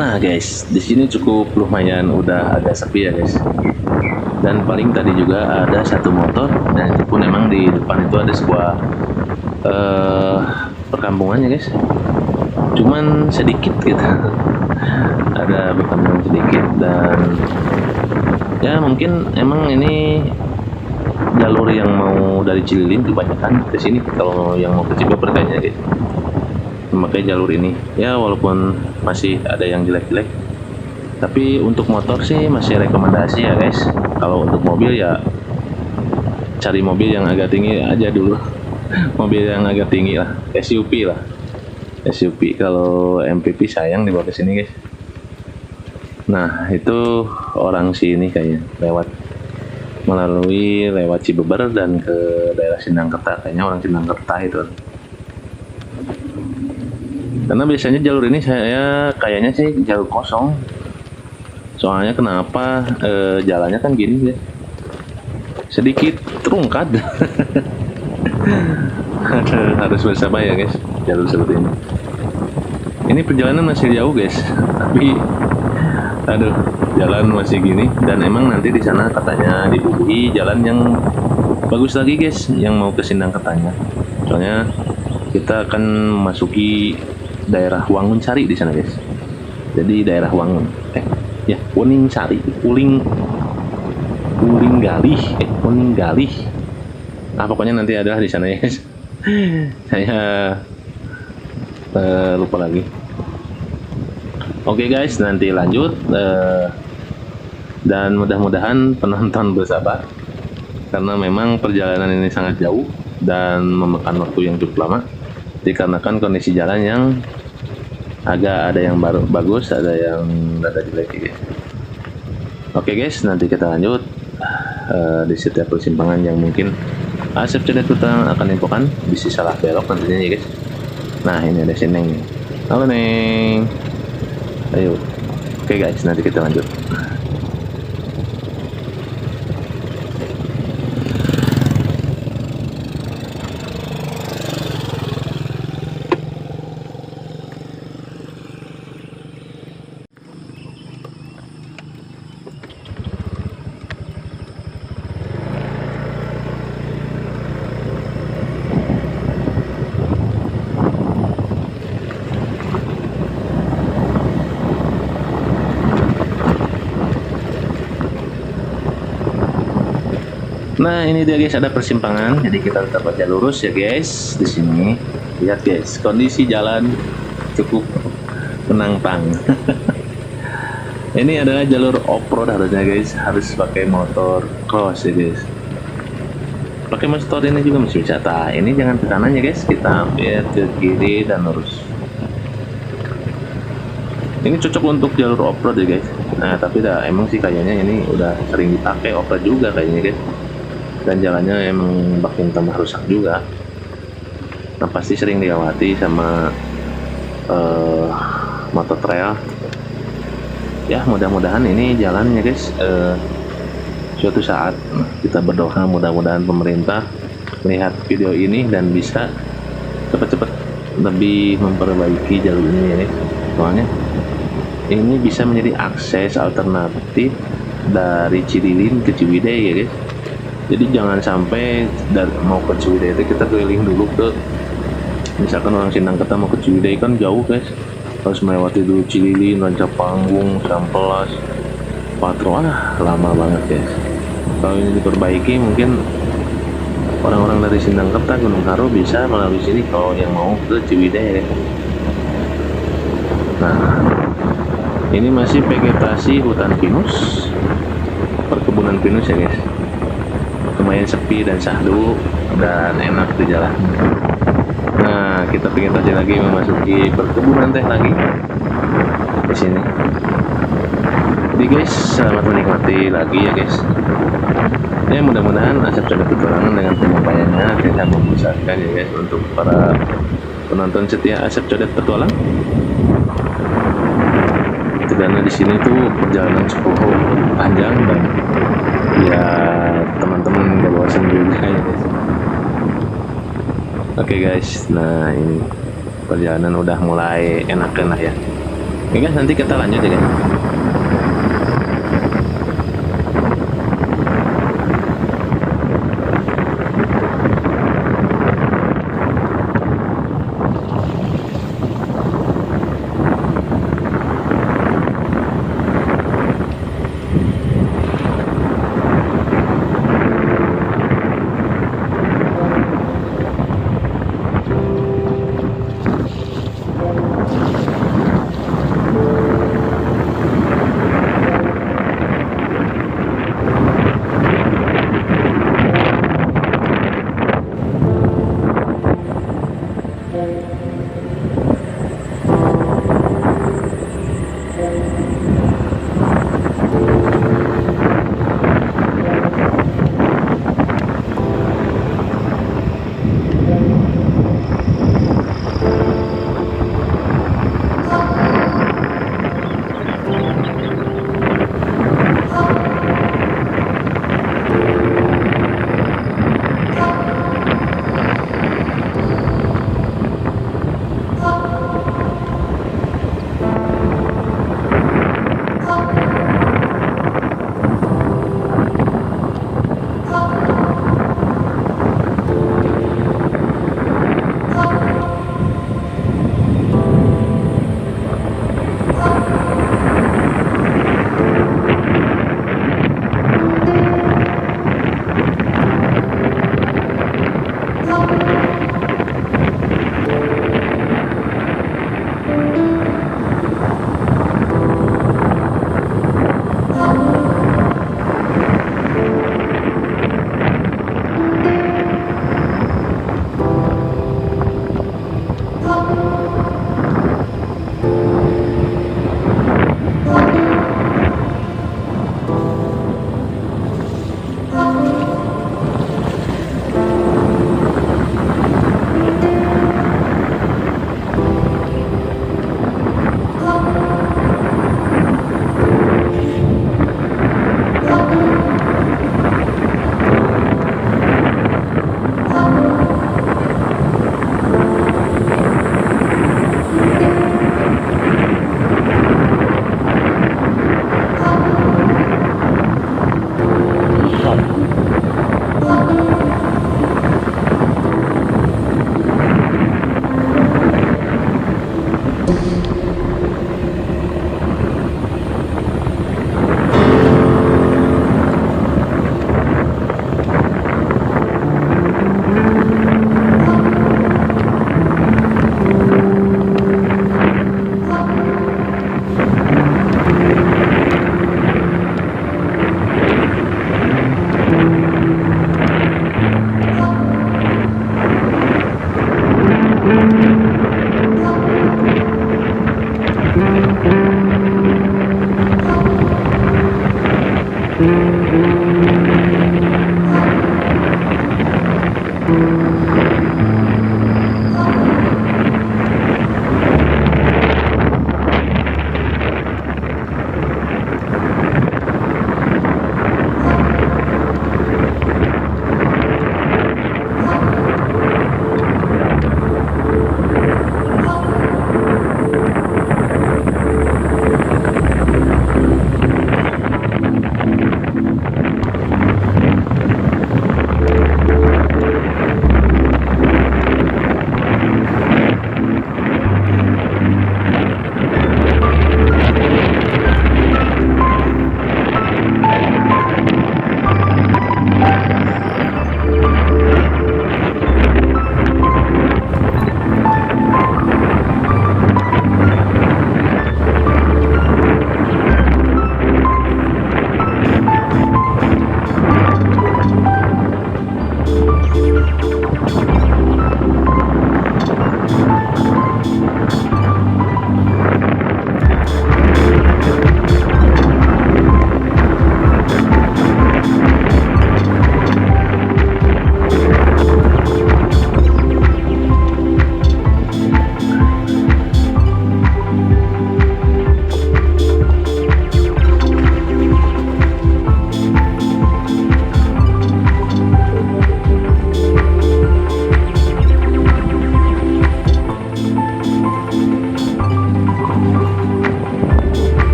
Nah guys, di sini cukup lumayan udah agak sepi ya guys. Dan paling tadi juga ada satu motor, dan itu pun emang di depan itu ada sebuah perkampungan ya guys. Cuman sedikit gitu. Ada perkampungan sedikit, dan ya mungkin emang ini jalur yang mau dari Cililin kebanyakan ke sini kalau yang mau ke Cibober kayaknya guys. Memakai jalur ini ya, walaupun masih ada yang jelek-jelek, tapi untuk motor sih masih rekomendasi ya guys. Kalau untuk mobil ya cari mobil yang agak tinggi aja dulu. Mobil yang agak tinggi lah, SUV lah, SUV. Kalau MPV sayang dibawa ke sini guys. Nah itu orang sini kayaknya lewat Cibeber dan ke daerah Sindangkerta, kayaknya orang Sindangkerta itu. Karena biasanya jalur ini saya kayaknya sih jalur kosong. Soalnya kenapa jalannya kan gini ya, sedikit terungkad. Harus bersabar ya guys, jalur seperti ini. Ini perjalanan masih jauh guys, tapi aduh, jalan masih gini. Dan emang nanti di sana katanya dibubuhi jalan yang bagus lagi guys, yang mau ke Sindangkertanya. Soalnya kita akan memasuki daerah Wangun Sari di sana guys. Jadi daerah Wangun, Kuning Sari, Uling Galih, Kuning Galih. Nah pokoknya nanti adalah di sana ya guys. Saya lupa lagi. Oke guys, nanti lanjut, dan mudah-mudahan penonton bersabar karena memang perjalanan ini sangat jauh dan memakan waktu yang cukup lama dikarenakan kondisi jalan yang agak ada yang bagus, ada yang rada jelek guys. Oke guys, nanti kita lanjut di setiap persimpangan yang mungkin Asep Codet Putra akan infokan bisa salah belok nantinya ya guys. Nah ini ada si Neng nih. Halo Neng, ayo. Oke guys, nanti kita lanjut. Nah ini dia guys, ada persimpangan, jadi kita tetap aja lurus ya guys. Di sini lihat guys, kondisi jalan cukup menantang. Ini adalah jalur off-road harusnya guys, harus pakai motor cross ya guys. Pakai motor ini juga masih bisa. Nah ini jangan ke kanan ya guys, kita ambil ke kiri dan lurus. Ini cocok untuk jalur off-road ya guys. Nah tapi dah emang sih kayaknya ini udah sering dipakai off-road juga kayaknya guys. Dan jalannya emang makin tambah rusak juga. Nah pasti sering dilewati sama motor trail. Ya mudah-mudahan ini jalannya guys, suatu saat kita berdoa mudah-mudahan pemerintah melihat video ini dan bisa cepat-cepat lebih memperbaiki jalur ini ya guys. Soalnya ini bisa menjadi akses alternatif dari Cililin ke Ciwidey ya guys. Jadi jangan sampai mau ke Ciwidey itu kita keliling dulu ke, misalkan orang Sindangkerta mau ke Ciwidey kan jauh guys, harus melewati dulu Cililin, Rancapanggung, Sampelas, Patro, lama banget guys. Kalau ini diperbaiki mungkin orang-orang dari Sindangkerta, Gunung Haro bisa melalui sini kalau yang mau ke Ciwidey ya. Nah ini masih vegetasi hutan pinus, perkebunan pinus ya guys. Lumayan sepi dan syahdu dan enak di jalan. Nah kita vegetasi lagi memasuki perkebunan teh lagi di sini. Jadi guys, selamat menikmati lagi ya guys. Ya mudah-mudahan Asep Codet Petualangan dengan penyampaiannya tidak membosankan ya guys untuk para penonton setia Asep Codet Petualang. Karena di sini tuh perjalanan cukup panjang dan ya teman-teman gak bosan juga ya guys. Oke guys, nah ini perjalanan udah mulai enak-enak ya. Oke guys, nanti kita lanjut ya guys.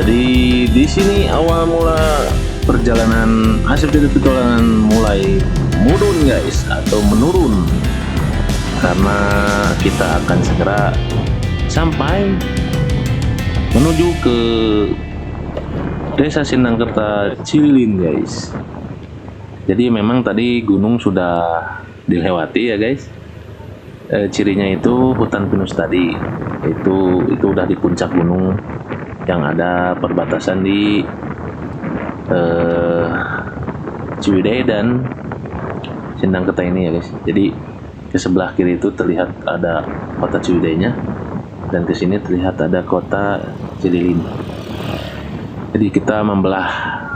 Jadi di sini awal mula perjalanan Asep Jodet Petualangan mulai murun guys, atau menurun, karena kita akan segera sampai menuju ke Desa Sindangkerta Cililin guys. Jadi memang tadi gunung sudah dilewati ya guys. Cirinya itu hutan pinus tadi, itu udah di puncak gunung yang ada perbatasan di Ciwidey dan Sindangkerta ini ya guys. Jadi ke sebelah kiri itu terlihat ada kota Ciwideynya, dan ke sini terlihat ada kota Cililin. Jadi kita membelah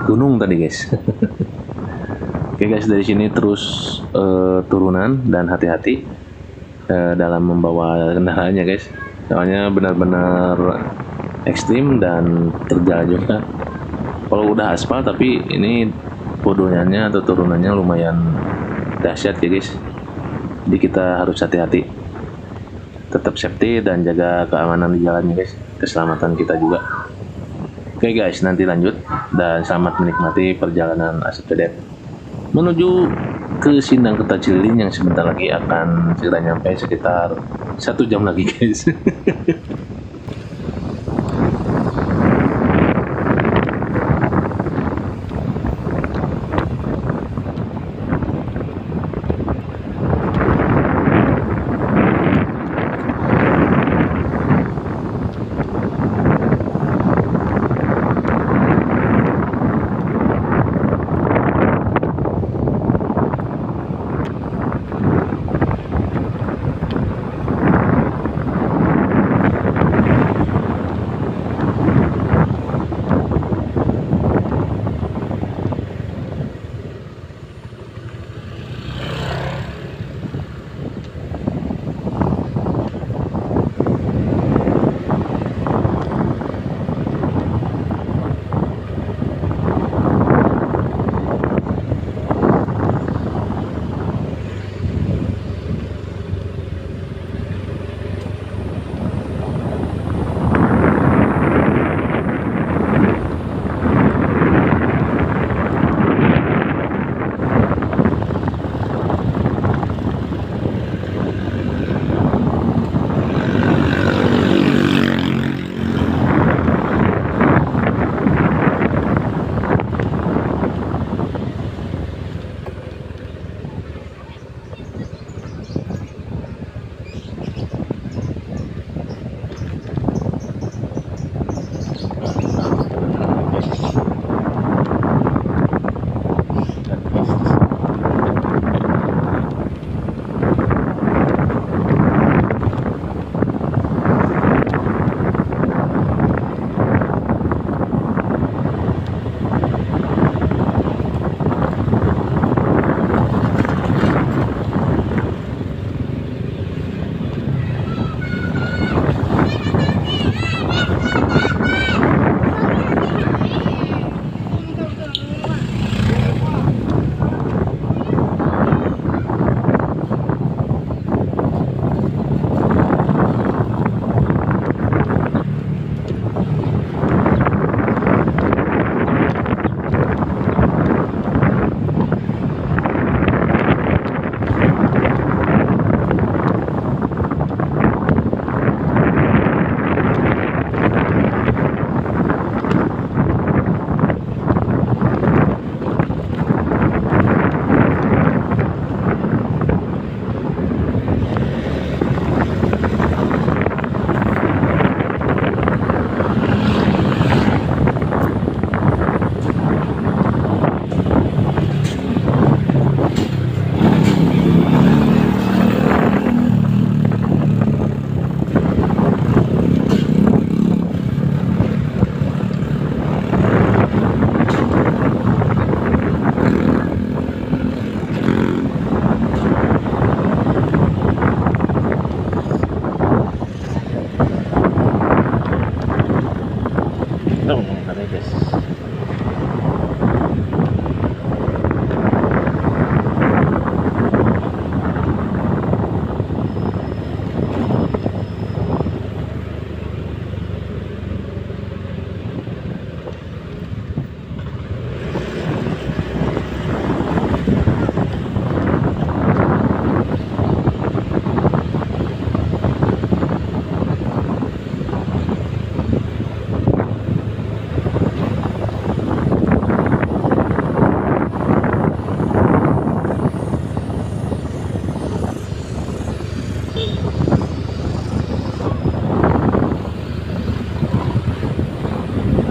gunung tadi guys. Oke guys, dari sini terus turunan dan hati-hati dalam membawa kendaraannya guys. Soalnya benar-benar ekstrim dan terjal juga. Kalau udah aspal, tapi ini podonyannya atau turunannya lumayan dahsyat ya guys. Jadi kita harus hati-hati, tetap safety dan jaga keamanan di jalannya guys, keselamatan kita juga. Oke guys, nanti lanjut dan selamat menikmati perjalanan Asep Jodet menuju ke Sindangkerta Cililin yang sebentar lagi akan segera nyampe, sekitar 1 jam lagi guys.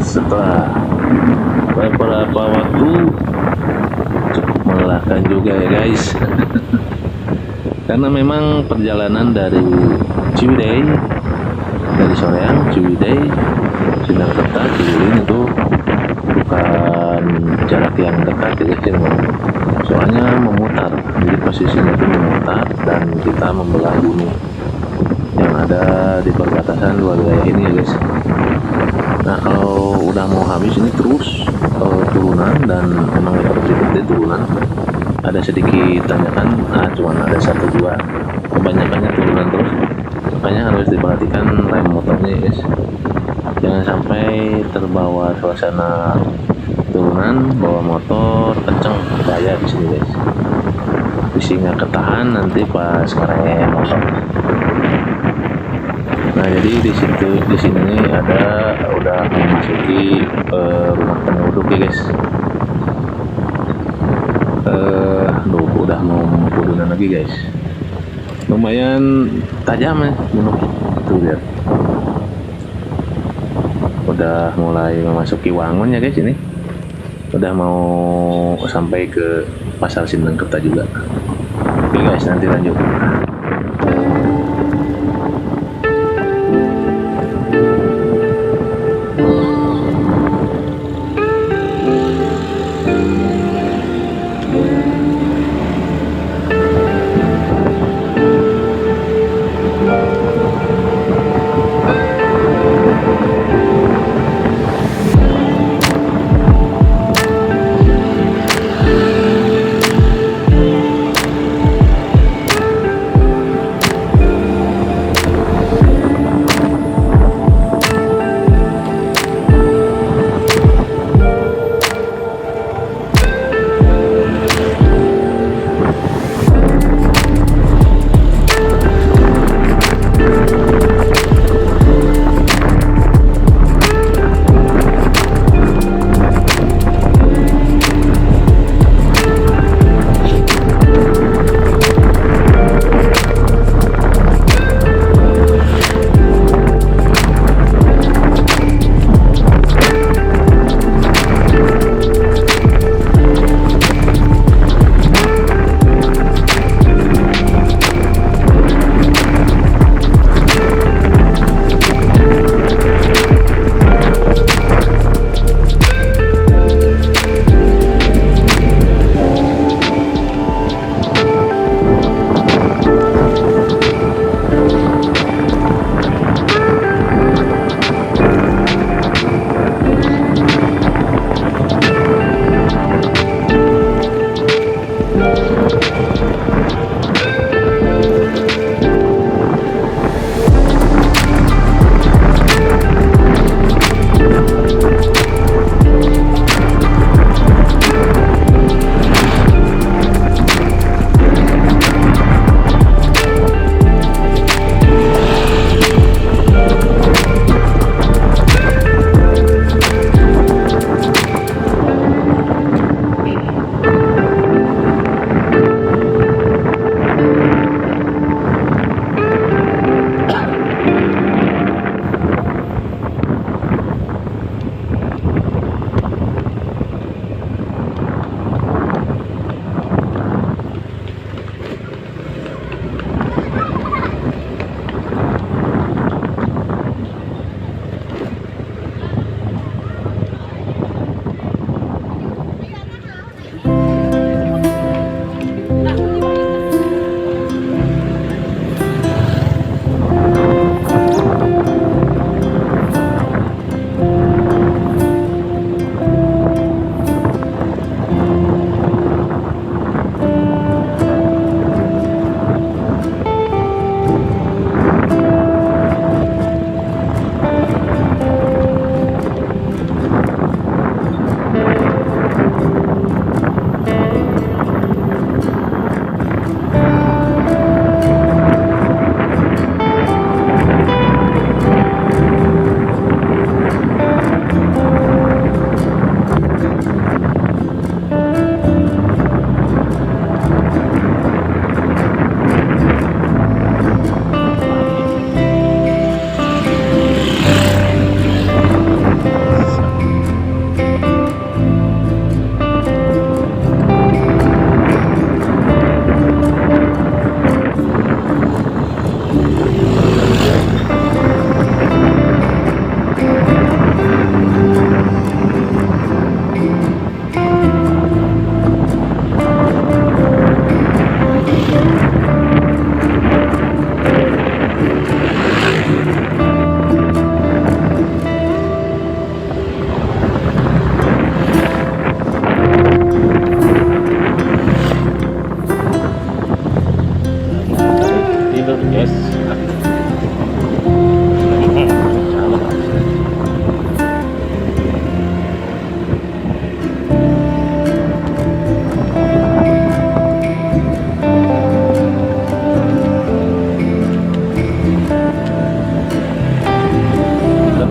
Setelah beberapa waktu, cukup melelahkan juga ya guys. Karena memang perjalanan dari Ciwidey, dari Soreang, Ciwidey, Sindangkerta, Ciwidey itu bukan jarak yang dekat ya guys. Soalnya memutar, jadi posisinya itu memutar dan kita membelah gunung yang ada di perbatasan dua wilayah ini ya guys. Nah kalau udah mau habis ini terus turunan, dan memang seperti turunan, ada sedikit tanjakan, cuman ada satu dua, kebanyakannya turunan terus, makanya harus diperhatikan rem motornya ya guys, jangan sampai terbawa suasana turunan, bawa motor kenceng, bahaya di sini guys, bisingnya ketahan nanti pas ngerem motor. Nah jadi di sini ada udah memasuki rumah penduduk ya guys. Udah mau kudunan lagi guys. Lumayan tajam ya gunung. Tuh lihat. Udah mulai memasuki Wangun ya guys ini. Udah mau sampai ke Pasar Sindangkerta juga. Oke guys, nanti lanjut.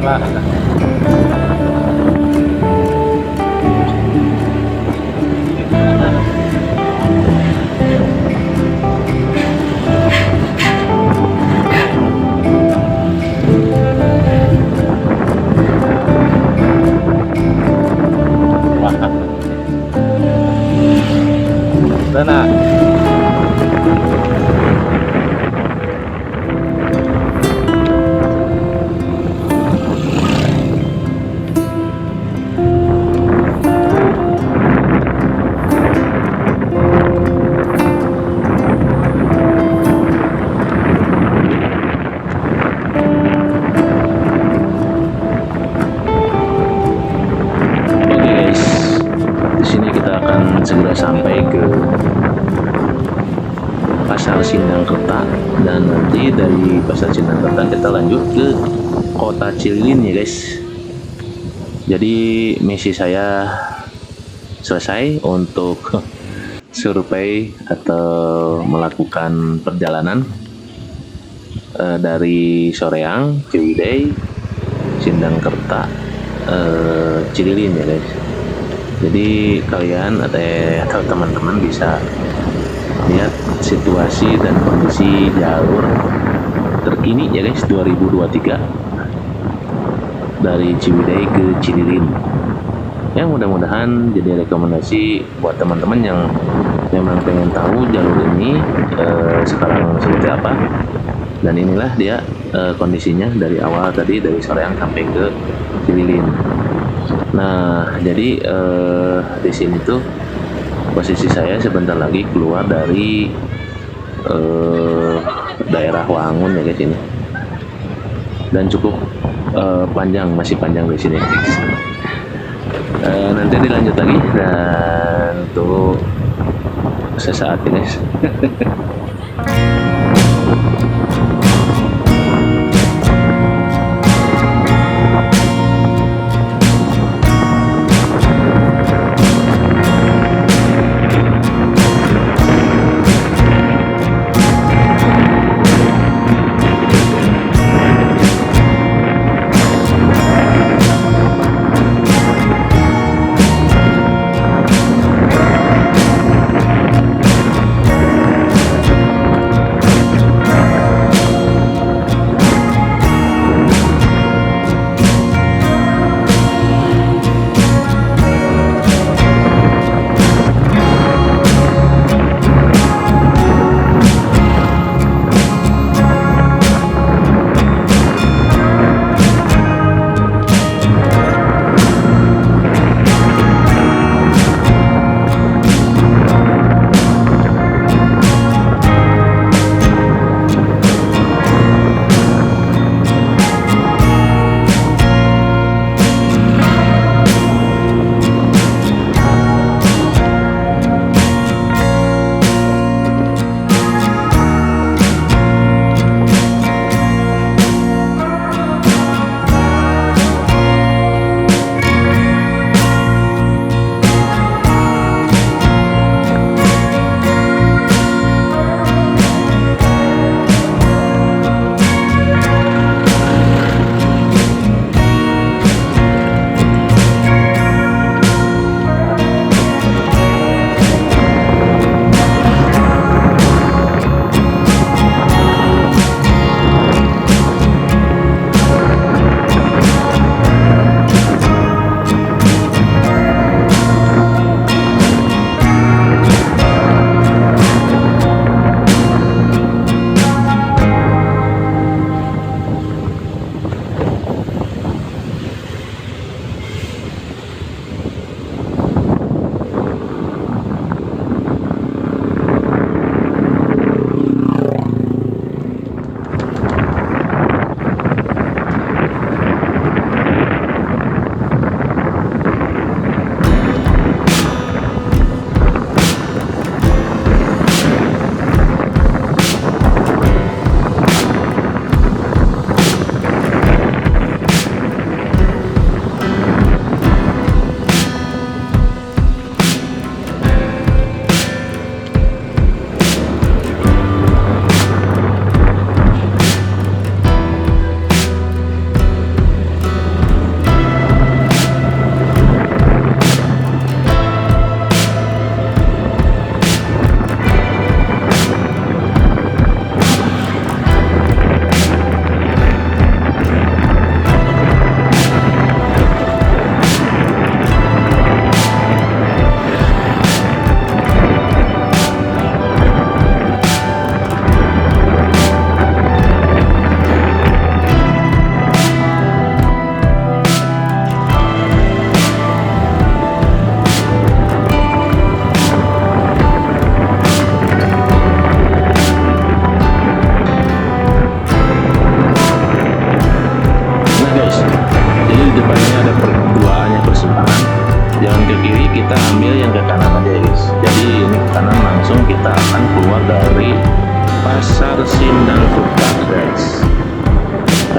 Wah, wah, sana. Oke guys, di sini kita akan segera sampai ke Pasar Sindangkerta, dan nanti dari Pasar Sindangkerta kita lanjut ke Kota Cililin ya guys. Jadi misi saya selesai untuk survei atau melakukan perjalanan dari Soreang, Ciwidey, Sindangkerta, Cililin ya guys. Jadi kalian atau teman-teman bisa lihat situasi dan kondisi jalur terkini ya guys 2023 dari Ciwidey ke Cililin. Ya mudah-mudahan jadi rekomendasi buat teman-teman yang memang pengen tahu jalur ini sekarang seperti apa. Dan inilah dia kondisinya dari awal tadi, dari Soreang sampai ke Cililin. Nah, jadi di sini tuh posisi saya sebentar lagi keluar dari daerah Wangun ya guys ini. Dan cukup panjang, masih panjang di sini. Nanti dilanjut lagi dan untuk sesaat ya guys.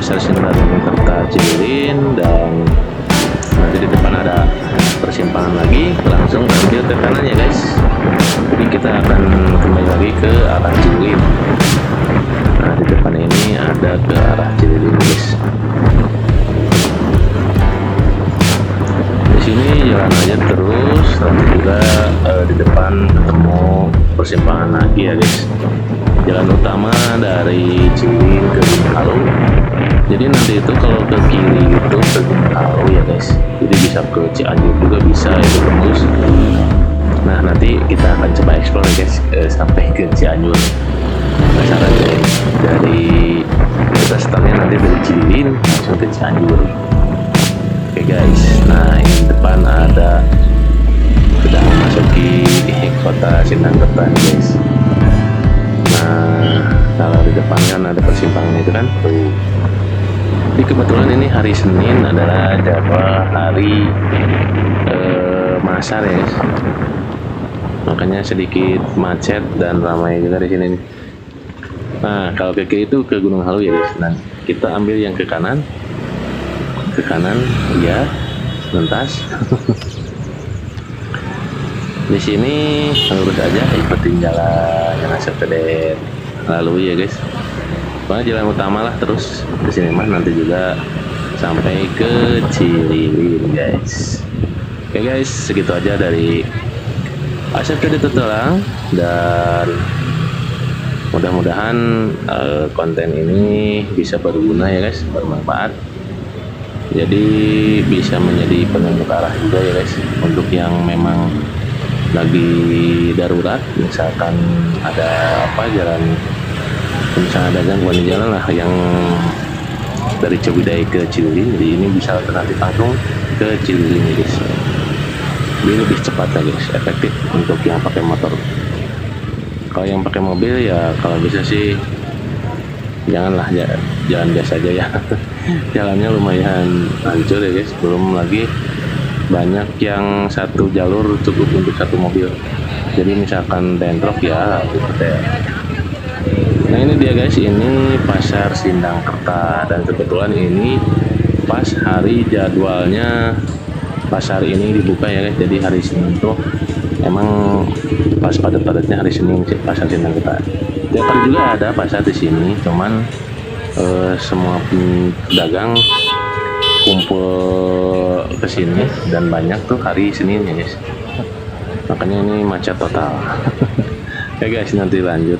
Pasar Sindangkerta Cililin, dan nanti di depan ada persimpangan lagi, langsung ambil ke kanan ya guys. Jadi kita akan kembali lagi ke arah Cililin. Nah, di depan ini ada ke arah Cililin guys. Di sini jalan aja terus, nanti juga di depan ketemu persimpangan lagi ya guys. Jalan utama dari Cililin ke Gunung Halu. Jadi nanti itu kalau ke kiri itu ke Gunung Halu ya guys. Jadi bisa ke Cianjur juga bisa, itu tembus. Nah, nanti kita akan coba explore ya guys, sampai ke Cianjur. Penasaran deh, dari kita startnya nanti dari Cililin langsung ke Cianjur. Oke guys, nah ini depan ada, sudah memasuki kota Sindangkerta guys. Nah, kalau di depan kan ada persimpangan itu kan tuh. Jadi kebetulan ini hari Senin adalah jadwal hari Masar ya guys. Makanya sedikit macet dan ramai juga di sini nih. Nah, kalau ke kiri itu ke Gunung Halu ya guys. Nah, kita ambil yang ke kanan. Ke kanan, ya, lintas. Di sini lurus aja, ikutin jalan yang sepeda lalu ya guys. Pokoknya jalan utama lah terus ke sini mah, nanti juga sampai ke Cililin guys. Oke guys, segitu aja dari Asep Codet Petualang, dan mudah-mudahan konten ini bisa berguna ya guys, bermanfaat. Jadi bisa menjadi penunjuk arah juga ya guys, untuk yang memang lagi darurat, misalkan ada apa jalan, misalnya ada gangguan di jalan lah yang dari Ciwidey ke Cililin, jadi ini bisa alternatif langsung ke Cililin ya guys. Jadi lebih cepat ya guys, efektif untuk yang pakai motor. Kalau yang pakai mobil ya kalau bisa sih janganlah, jalan biasa aja ya. Jalannya lumayan hancur ya guys, belum lagi banyak yang satu jalur cukup untuk satu mobil. Jadi misalkan bentrok ya gitu deh. Nah ini dia guys, ini Pasar Sindangkerta, dan kebetulan ini pas hari jadwalnya pasar ini dibuka ya guys. Jadi hari Senin tuh emang pas padat-padatnya hari Senin Pasar Sindangkerta. Tiap hari juga ada pasar di sini, cuman semua pedagang kumpul ke sini dan banyak tuh hari Senin ya guys. Makanya ini macet total. Oke guys, nanti lanjut.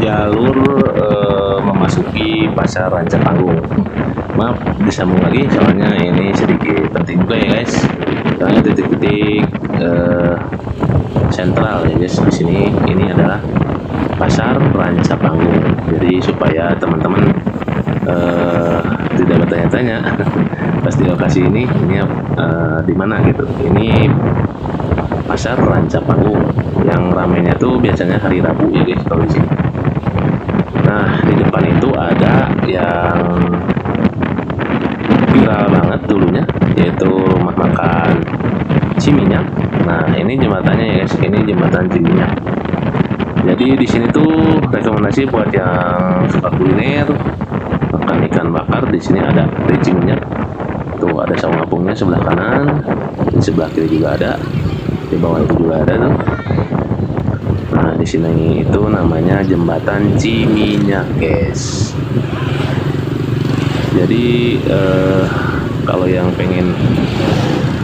jalur memasuki pasar Rancapanggung. Maaf disambung lagi soalnya ini sedikit penting juga ya guys. Soalnya titik-titik sentral ya guys di sini ini adalah pasar Rancapanggung. Jadi supaya teman-teman tidak bertanya-tanya pas di lokasi ini di mana gitu. Ini pasar Rancapanggung yang ramainya tuh biasanya hari Rabu ya guys kalau di sini. Nah di depan itu ada yang viral banget dulunya, yaitu rumah makan Ciminyak. Nah ini jembatannya ya guys, ini jembatan Ciminyak. Jadi di sini tuh rekomendasi buat yang suka kuliner, makan ikan bakar. Di sini ada di Ciminyak. Tuh ada saung apungnya sebelah kanan, di sebelah kiri juga ada, di bawah itu juga ada tuh. Nah di sini itu namanya jembatan Ciminyak guys. Jadi kalau yang pengen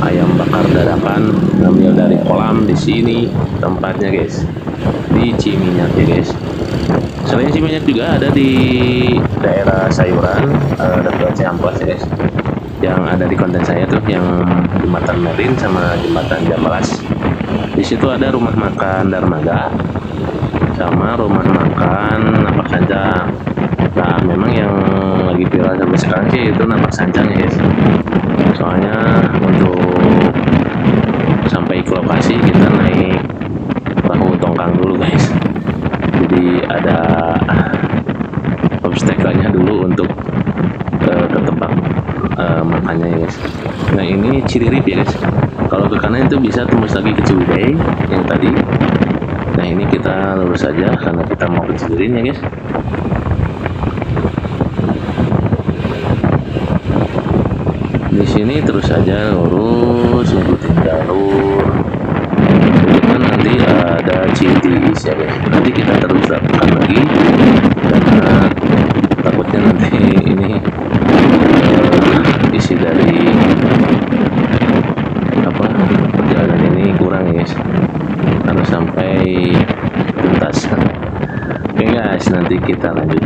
ayam bakar dadakan ngambil dari kolam di sini tempatnya guys, di Ciminyak ya guys. Selain Ciminyak juga ada di daerah Sayuran, dekat Ciamplas ya guys. Yang ada di konten saya tuh yang jembatan Merin sama jembatan Jambalas. Di situ ada rumah makan Darmaga sama rumah makan Napak Sanjang. Nah memang yang lagi viral sampai sekarang sih itu Napak Sanjang ya guys. Soalnya untuk sampai ke lokasi kita naik perahu tongkang dulu guys. Jadi ada obstacle-nya dulu untuk ke tempat makannya ya guys. Nah ini Ciririp ya guys. Kalau ke kanan itu bisa tembus lagi ke Ciwidey yang tadi. Nah ini kita lurus saja karena kita mau ke Cilerin ya guys. Di sini terus saja lurus, ikutin jalur. Di depan nanti ada Citis ya guys. Nanti kita terus lakukan lagi karena takutnya nanti ini isi dari perjalanan ini kurang ya guys, harus sampai tuntas. Oke guys, nanti kita lanjut.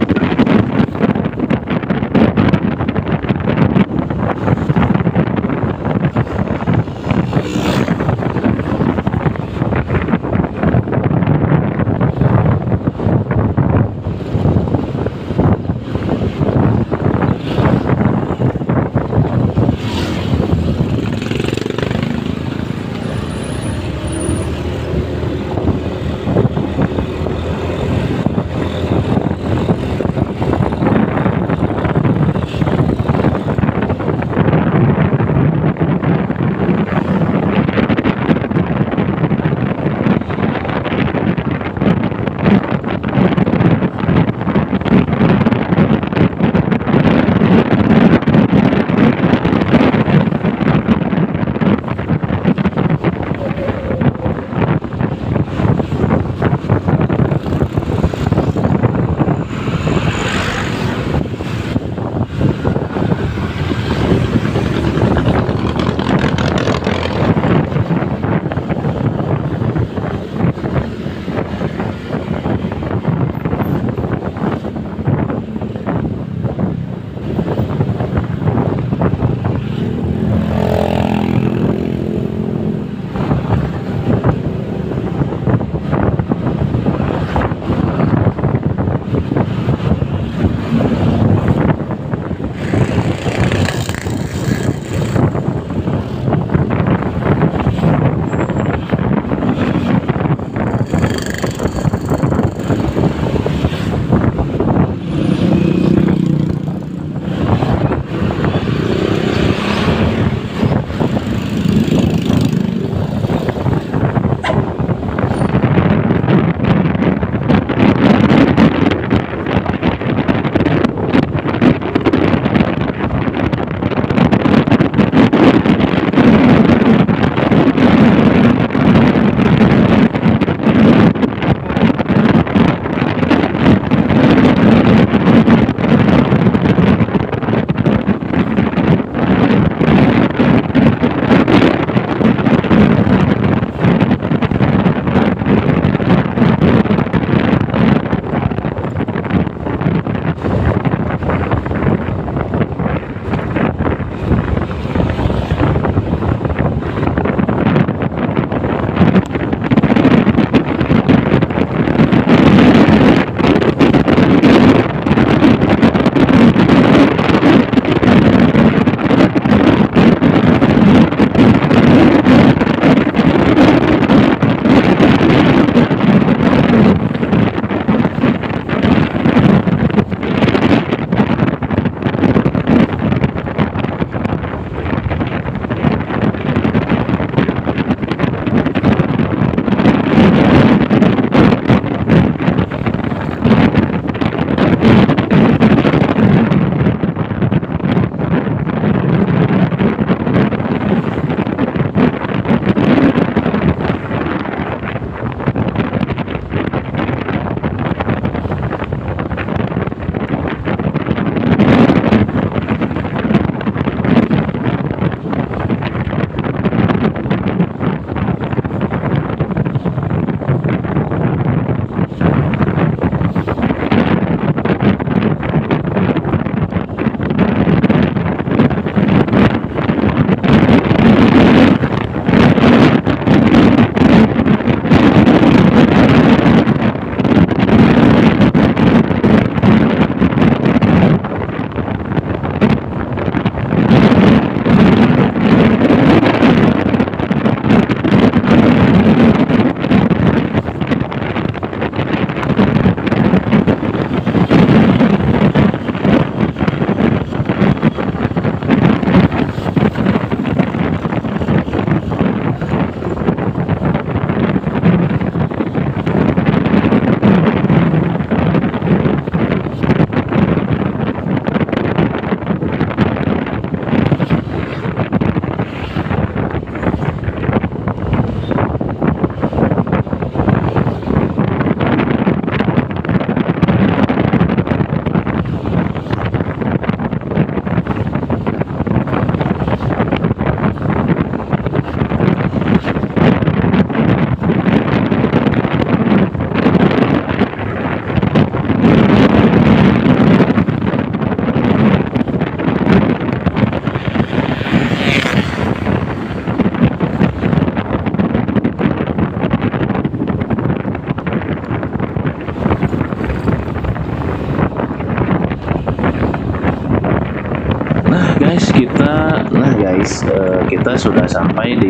guys, kita sudah sampai di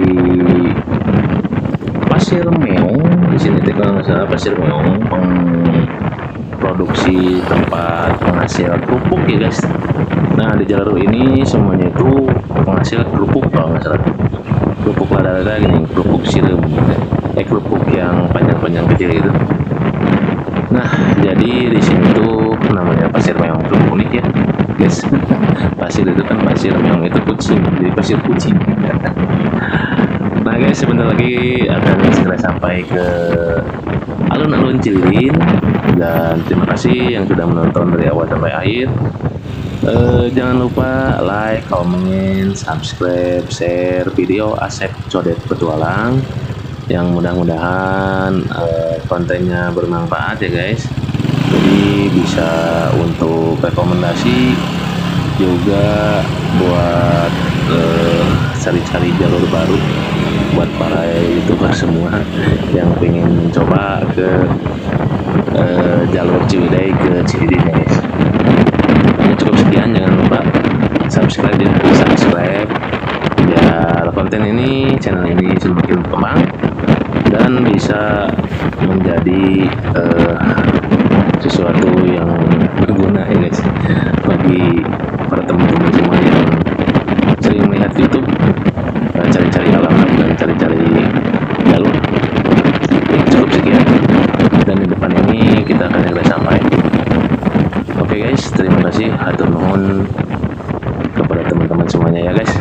Pasir Meong. Di sini kalau nggak salah Pasir Meong, produksi tempat penghasil kerupuk ya guys. Nah di jalur ini semuanya itu penghasil kerupuk kalau nggak salah. Kerupuk lada-lada gini, kerupuk sirum, kerupuk yang panjang-panjang kecil gitu. Nah jadi di sini tuh namanya Pasir Meong tuh unik ya guys. Pasir itu kan pasir, Meong itu kucing, jadi pasir kucing. Nah guys, sebentar lagi akan segera sampai ke alun-alun Cililin, dan terima kasih yang sudah menonton dari awal sampai akhir. Jangan lupa like, comment, subscribe, share video Asep Codet Petualang, yang mudah-mudahan kontennya bermanfaat ya guys. Jadi bisa untuk rekomendasi juga buat cari-cari jalur baru buat para youtuber semua yang pengen coba ke jalur Ciwidey ke Cililin ya guys. Cukup sekian, jangan lupa subscribe biar konten ini, channel ini semakin berkembang dan bisa menjadi sesuatu yang berguna ya guys bagi para teman-teman semua yang sering melihat YouTube, cari-cari alamat dan cari-cari jalur. Cukup sekian, dan di depan ini kita akan segera sampai. Oke guys, terima kasih, hatur nuhun kepada teman-teman semuanya ya guys.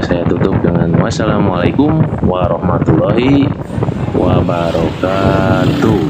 Saya tutup dengan wassalamualaikum warahmatullahi wabarakatuh.